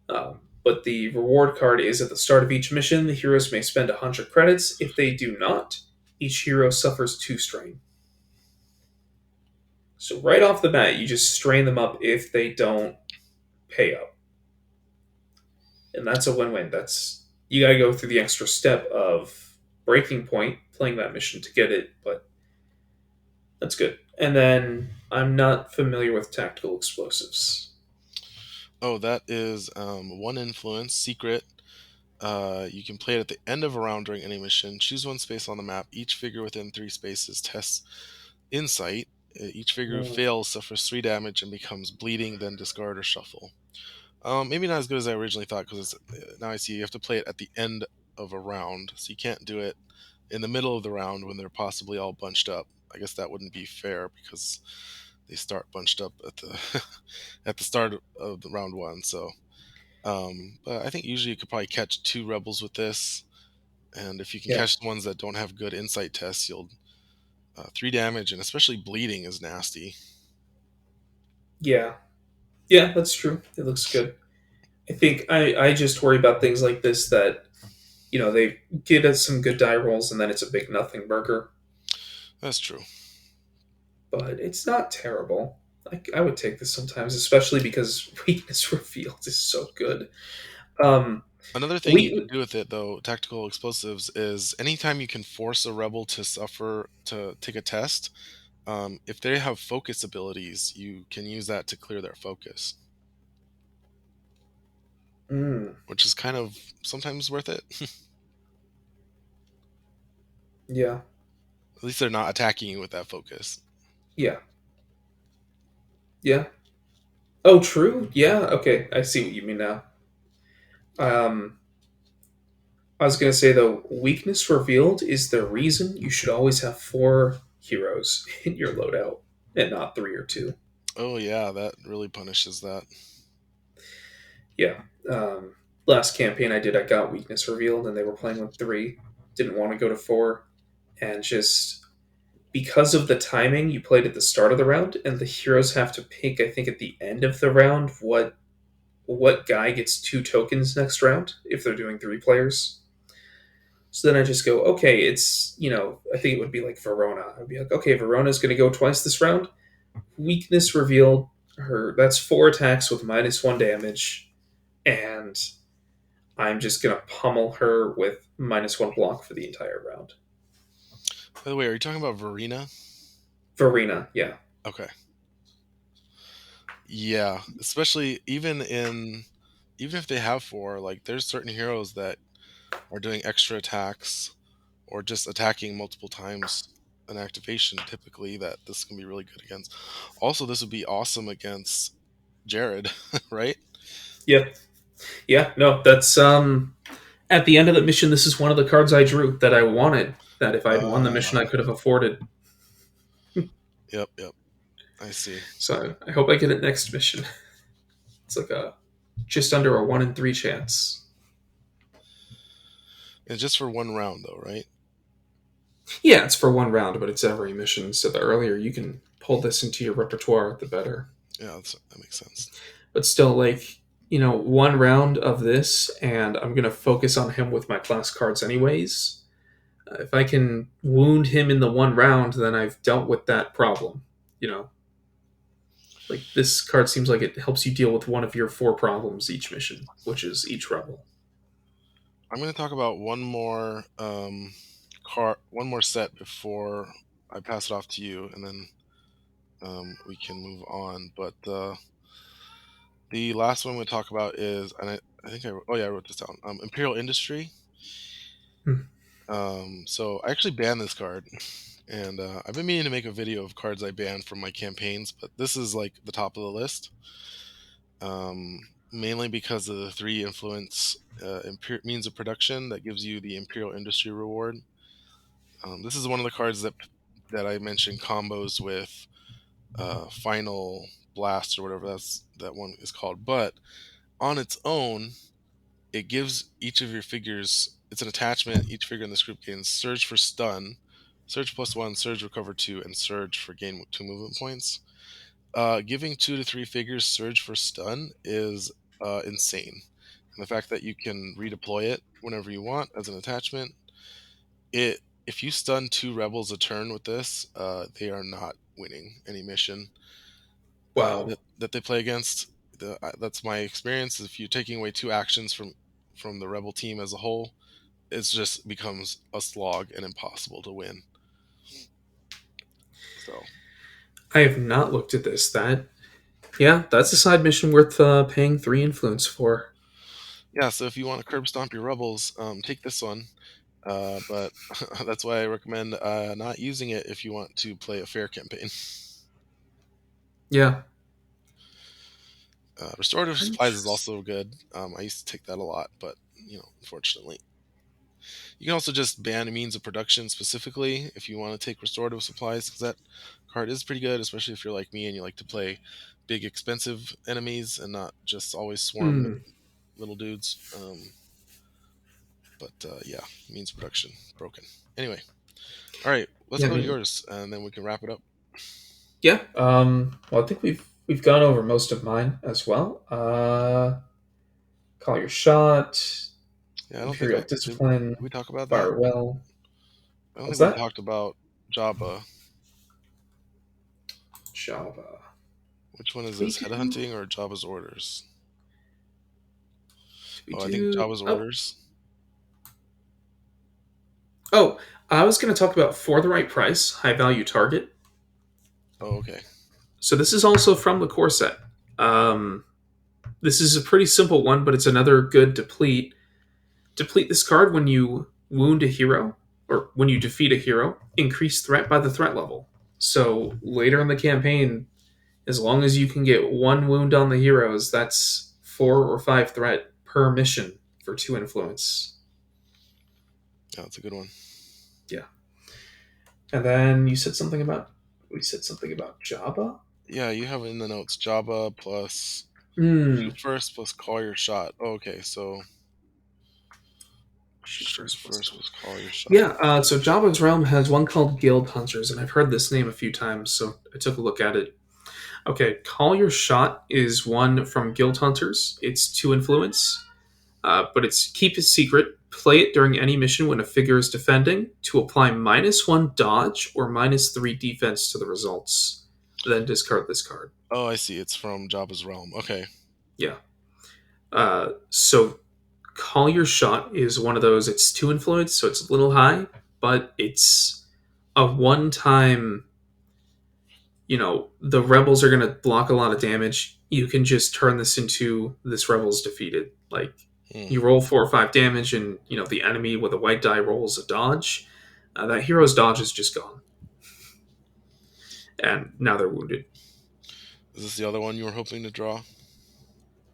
But the reward card is at the start of each mission. The heroes may spend 100 credits. If they do not, each hero suffers 2 strain. So right off the bat, you just strain them up if they don't pay up, and that's a win-win. That's you got to go through the extra step of Breaking Point, playing that mission to get it, but that's good. And then I'm not familiar with tactical explosives. Oh, that is one influence secret. You can play it at the end of a round during any mission. Choose one space on the map. Each figure within three spaces tests insight. Each figure who Mm. fails suffers 3 damage and becomes bleeding, then discard or shuffle. Maybe not as good as I originally thought because now I see you have to play it at the end of a round, so you can't do it in the middle of the round when they're possibly all bunched up. I guess that wouldn't be fair because they start bunched up at the at the start of the round one. So But I think usually you could probably catch two rebels with this, and if you can Yeah. catch the ones that don't have good insight tests, you'll 3 damage, and especially bleeding is nasty. Yeah. Yeah, that's true. It looks good. I think I just worry about things like this that, they get us some good die rolls and then it's a big nothing burger. That's true. But it's not terrible. I would take this sometimes, especially because weakness revealed is so good. Um, Another thing you can we do with it, though, tactical explosives, is anytime you can force a rebel to suffer to take a test, if they have focus abilities, you can use that to clear their focus, mm, which is kind of sometimes worth it. yeah, At least they're not attacking you with that focus. yeah, yeah. Oh, true. Yeah. Okay, I see what you mean now. Um, I was gonna say though, weakness revealed is the reason you should always have four heroes in your loadout and not three or two. Oh yeah, that really punishes that. Yeah. Um, Last campaign I did, I got weakness revealed, and they were playing with three. Didn't want to go to four, and just because of the timing, you played at the start of the round, and the heroes have to pick. I think at the end of the round, what guy gets two tokens next round if they're doing three players. So then I just go, okay, I think it would be like Verona. I'd be like, okay, Verona's going to go twice this round. Weakness revealed her. That's four attacks with -1 damage, and I'm just gonna pummel her with -1 block for the entire round. By the way, are you talking about Verena? Verena, yeah. Okay. Yeah, especially even if they have four, like there's certain heroes that are doing extra attacks or just attacking multiple times an activation typically that this can be really good against. Also, this would be awesome against Jared, right? Yeah. Yeah, no, that's at the end of the mission, this is one of the cards I drew that I wanted. That if I'd won the mission, I Uh, could have afforded. yep, yep. I see. So I hope I get it next mission. It's like a just under a 1 in 3 chance. And just for one round though, right? Yeah, it's for 1 round, but it's every mission. So the earlier you can pull this into your repertoire, the better. Yeah, that makes sense. But still, like, 1 round of this, and I'm gonna focus on him with my class cards anyways. If I can wound him in the 1 round, then I've dealt with that problem. You know, like this card seems like it helps you deal with one of your four problems each mission, which is each rebel. I'm going to talk about one more set before I pass it off to you, and then we can move on. But the last one we talk about is, and I think oh yeah, I wrote this down. Imperial Industry. Hmm. So I actually banned this card, and I've been meaning to make a video of cards I banned from my campaigns, but this is like the top of the list. Mainly because of the three influence means of production that gives you the Imperial Industry reward. This is one of the cards that I mentioned combos with Final Blast or whatever that one is called. But on its own, it gives each of your figures. It's an attachment. Each figure in this group gains Surge for Stun, Surge +1, Surge Recover 2, and Surge for gain 2 movement points. Giving 2 to 3 figures Surge for Stun is insane, and the fact that you can redeploy it whenever you want as an attachment. It If you stun 2 rebels a turn with this, they are not winning any mission Wow. that they play against. That's my experience. If you're taking away 2 actions from the rebel team as a whole, it just becomes a slog and impossible to win. So I have not looked at this. Yeah, that's a side mission worth paying 3 influence for. yeah, so if you want to curb stomp your rebels, take this one. But that's why I recommend not using it if you want to play a fair campaign. Yeah. Restorative supplies is Interesting. also good. I used to take that a lot, but unfortunately, you can also just ban a means of production specifically if you want to take restorative supplies, because that card is pretty good, especially if you're like me and you like to play big, expensive enemies and not just always swarm. Hmm. little dudes. But yeah, means production broken. Anyway, all right, let's Yeah, I go to mean, yours, and then we can wrap it up. yeah. Well, I think we've gone over most of mine as well. Call your shot. Yeah, I don't think Imperial I did. discipline. Did we talk about that? Fire well. I don't What's think we that? talked about Jabba. Java. Which one is We this? do. Headhunting or Jabba's orders? Do we Oh, I think do? Jabba's Oh, orders. oh. I was going to talk about for the right price, high value target. Oh, okay. So this is also from the core set. Um, this is a pretty simple one, but it's another good deplete. Deplete this card when you wound a hero or when you defeat a hero. Increase threat by the threat level. So later in the campaign, as long as you can get one wound on the heroes, that's 4 or 5 threat per mission for 2 influence. Yeah, that's a good one. Yeah. And then you said something about we said something about Jabba. Yeah, you have in the notes Jabba plus Hmm. shoot first plus call your shot. Oh, okay, so Shoot shoot first plus first call. plus call your shot. Yeah. So Jabba's realm has one called Guild Hunters, and I've heard this name a few times, so I took a look at it. Okay, Call Your Shot is one from Guild Hunters. It's 2 influence, but it's keep it secret. Play it during any mission when a figure is defending to apply -1 dodge or -3 defense to the results. Then discard this card. Oh, I see. It's from Jabba's realm. Okay. Yeah. So Call Your Shot is one of those. It's 2 influence, so it's a little high, but it's a one-time. The rebels are going to block a lot of damage. You can just turn this into this rebel's defeated. Like Hmm. you roll 4 or 5 damage, and the enemy with a white die rolls a dodge. That hero's dodge is just gone, and now they're wounded. Is this the other one you were hoping to draw?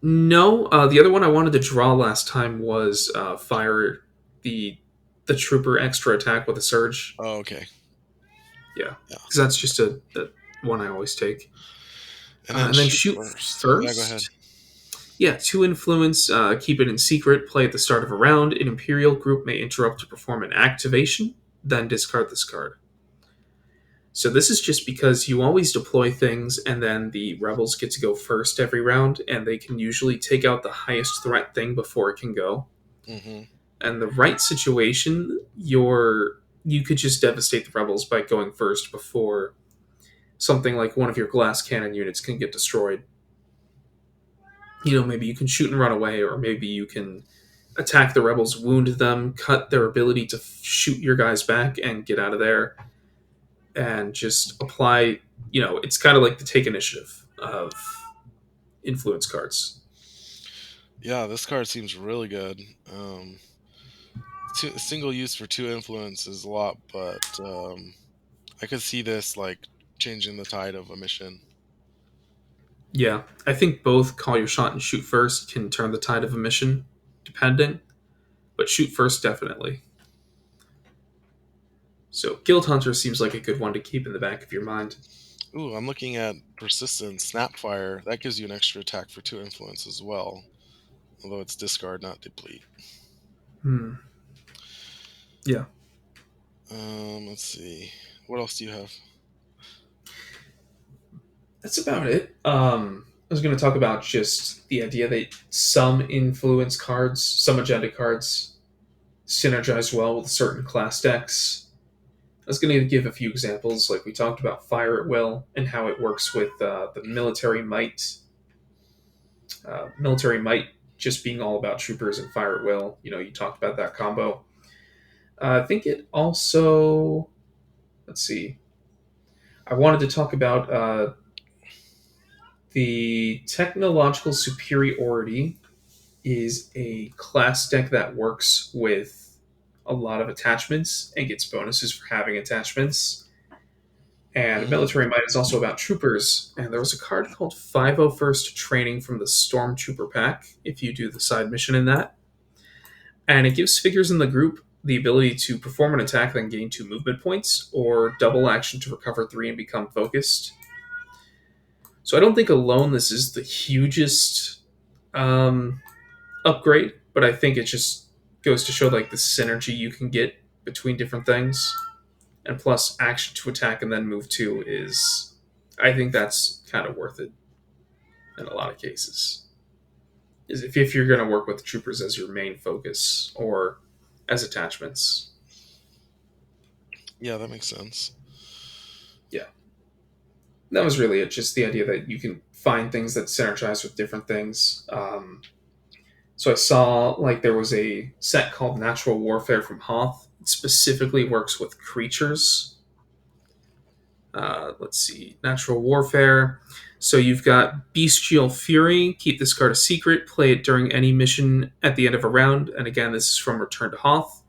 No, the other one I wanted to draw last time was fire the the trooper extra attack with a surge. Oh, okay. Yeah, Yeah. because that's just a one I always take. And then And then shoot shoot first. Yeah, go ahead. first. Yeah, 2 influence. Keep it in secret. Play at the start of a round. An Imperial group may interrupt to perform an activation, then discard this card. So this is just because you always deploy things, and then the rebels get to go first every round, and they can usually take out the highest threat thing before it can go. Mm-hmm. And the right situation, you could just devastate the rebels by going first before something like one of your glass cannon units can get destroyed. Maybe you can shoot and run away, or maybe you can attack the rebels, wound them, cut their ability to shoot your guys back, and get out of there, and just apply. It's kind of like the take initiative of influence cards. Yeah, this card seems really good. Um, Single use for 2 influence is a lot, but I could see this like changing the tide of a mission. Yeah, I think both call your shot and shoot first can turn the tide of a mission, depending, but shoot first definitely. So Guild Hunter seems like a good one to keep in the back of your mind. Ooh, I'm looking at persistent snapfire. That gives you an extra attack for 2 influence as well, although it's discard, not deplete. Hmm. Yeah, Let's see. What else do you have? that's about it. I was going to talk about just the idea that some influence cards, some agenda cards, synergize well with certain class decks. I was going to give a few examples, like we talked about Fire at Will and how it works with the military might. Military might just being all about troopers and Fire at Will. You talked about that combo. I think it also. Let's see. I wanted to talk about the technological superiority is a class deck that works with a lot of attachments and gets bonuses for having attachments. And Mm-hmm. Military Might is also about troopers. And there was a card called 501st Training from the Stormtrooper pack, if you do the side mission in that. And it gives figures in the group the ability to perform an attack, then gain 2 movement points, or double action to recover 3 and become focused. So I don't think alone this is the hugest um, upgrade, but I think it just goes to show like the synergy you can get between different things. And plus, action to attack and then move to is, I think that's kind of worth it in a lot of cases. Is if you're going to work with troopers as your main focus or as attachments. Yeah, that makes sense. Yeah, that was really it. Just the idea that you can find things that synergize with different things. So I saw like there was a set called Natural Warfare from Hoth. It specifically works with creatures. Let's see, Natural Warfare. So you've got Bestial Fury. Keep this card a secret. Play it during any mission at the end of a round. And again, this is from Return to Hoth.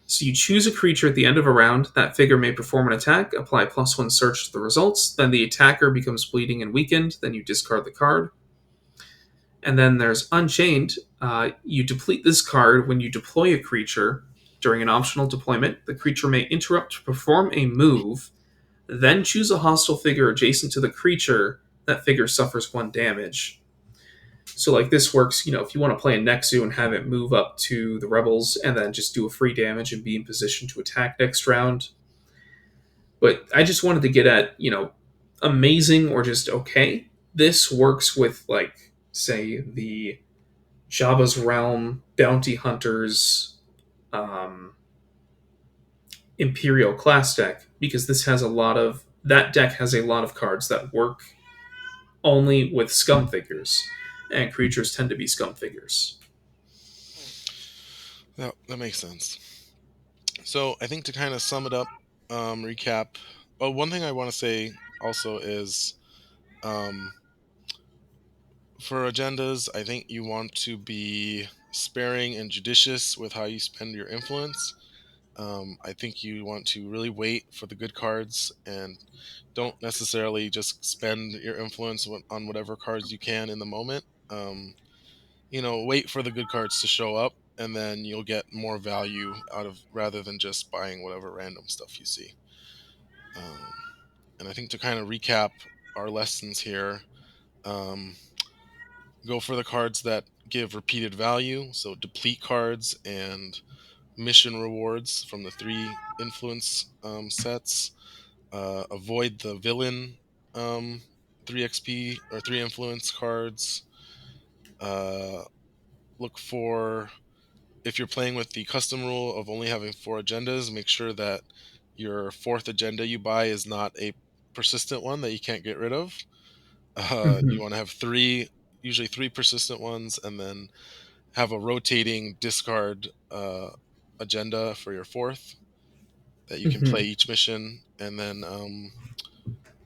So you choose a creature at the end of a round. That figure may perform an attack. Apply +1 search to the results. Then the attacker becomes bleeding and weakened. Then you discard the card. And then there's Unchained. You deplete this card when you deploy a creature during an optional deployment. The creature may interrupt to perform a move, then choose a hostile figure adjacent to the creature. That figure suffers 1 damage. So, like, this works, if you want to play a Nexu and have it move up to the rebels and then just do a free damage and be in position to attack next round. But I just wanted to get at, amazing or just okay. This works with, like, say, the Jabba's Realm, Bounty Hunters, um, Imperial class deck, because this has a lot of that deck has a lot of cards that work only with scum figures, and creatures tend to be scum figures. That makes sense. So I think to kind of sum it up, recap. Oh, one thing I want to say also is, um, for agendas, I think you want to be sparing and judicious with how you spend your influence. I think you want to really wait for the good cards and don't necessarily just spend your influence on whatever cards you can in the moment. Wait for the good cards to show up, and then you'll get more value out of rather than just buying whatever random stuff you see. Um, and I think to kind of recap our lessons here, um, go for the cards that give repeated value, so deplete cards and mission rewards from the 3 influence sets. Avoid the villain, 3 XP or 3 influence cards. Uh, Look for, if you're playing with the custom rule of only having 4 agendas, make sure that your 4th agenda you buy is not a persistent one that you can't get rid of. You Mm-hmm. want to have 3, usually 3 persistent ones, and then have a rotating discard agenda for your 4th that you can play Mm-hmm. each mission, and then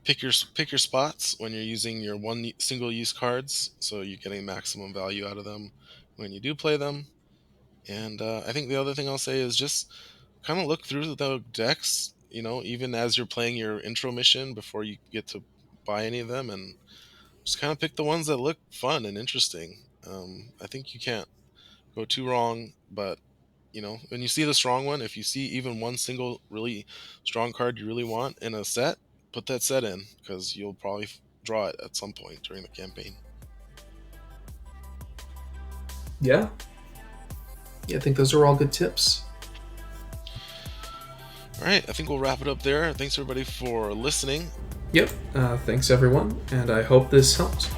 pick your spots when you're using your single use cards, so you're getting maximum value out of them when you do play them. And I think the other thing I'll say is just kind of look through the decks, even as you're playing your intro mission before you get to buy any of them, and just kind of pick the ones that look fun and interesting. I think you can't go too wrong, but when you see the strong one, if you see even one single really strong card you really want in a set, put that set in because you'll probably draw it at some point during the campaign. Yeah, yeah, I think those are all good tips. All right, I think we'll wrap it up there. Thanks everybody for listening. Yep. Thanks everyone, and I hope this helped.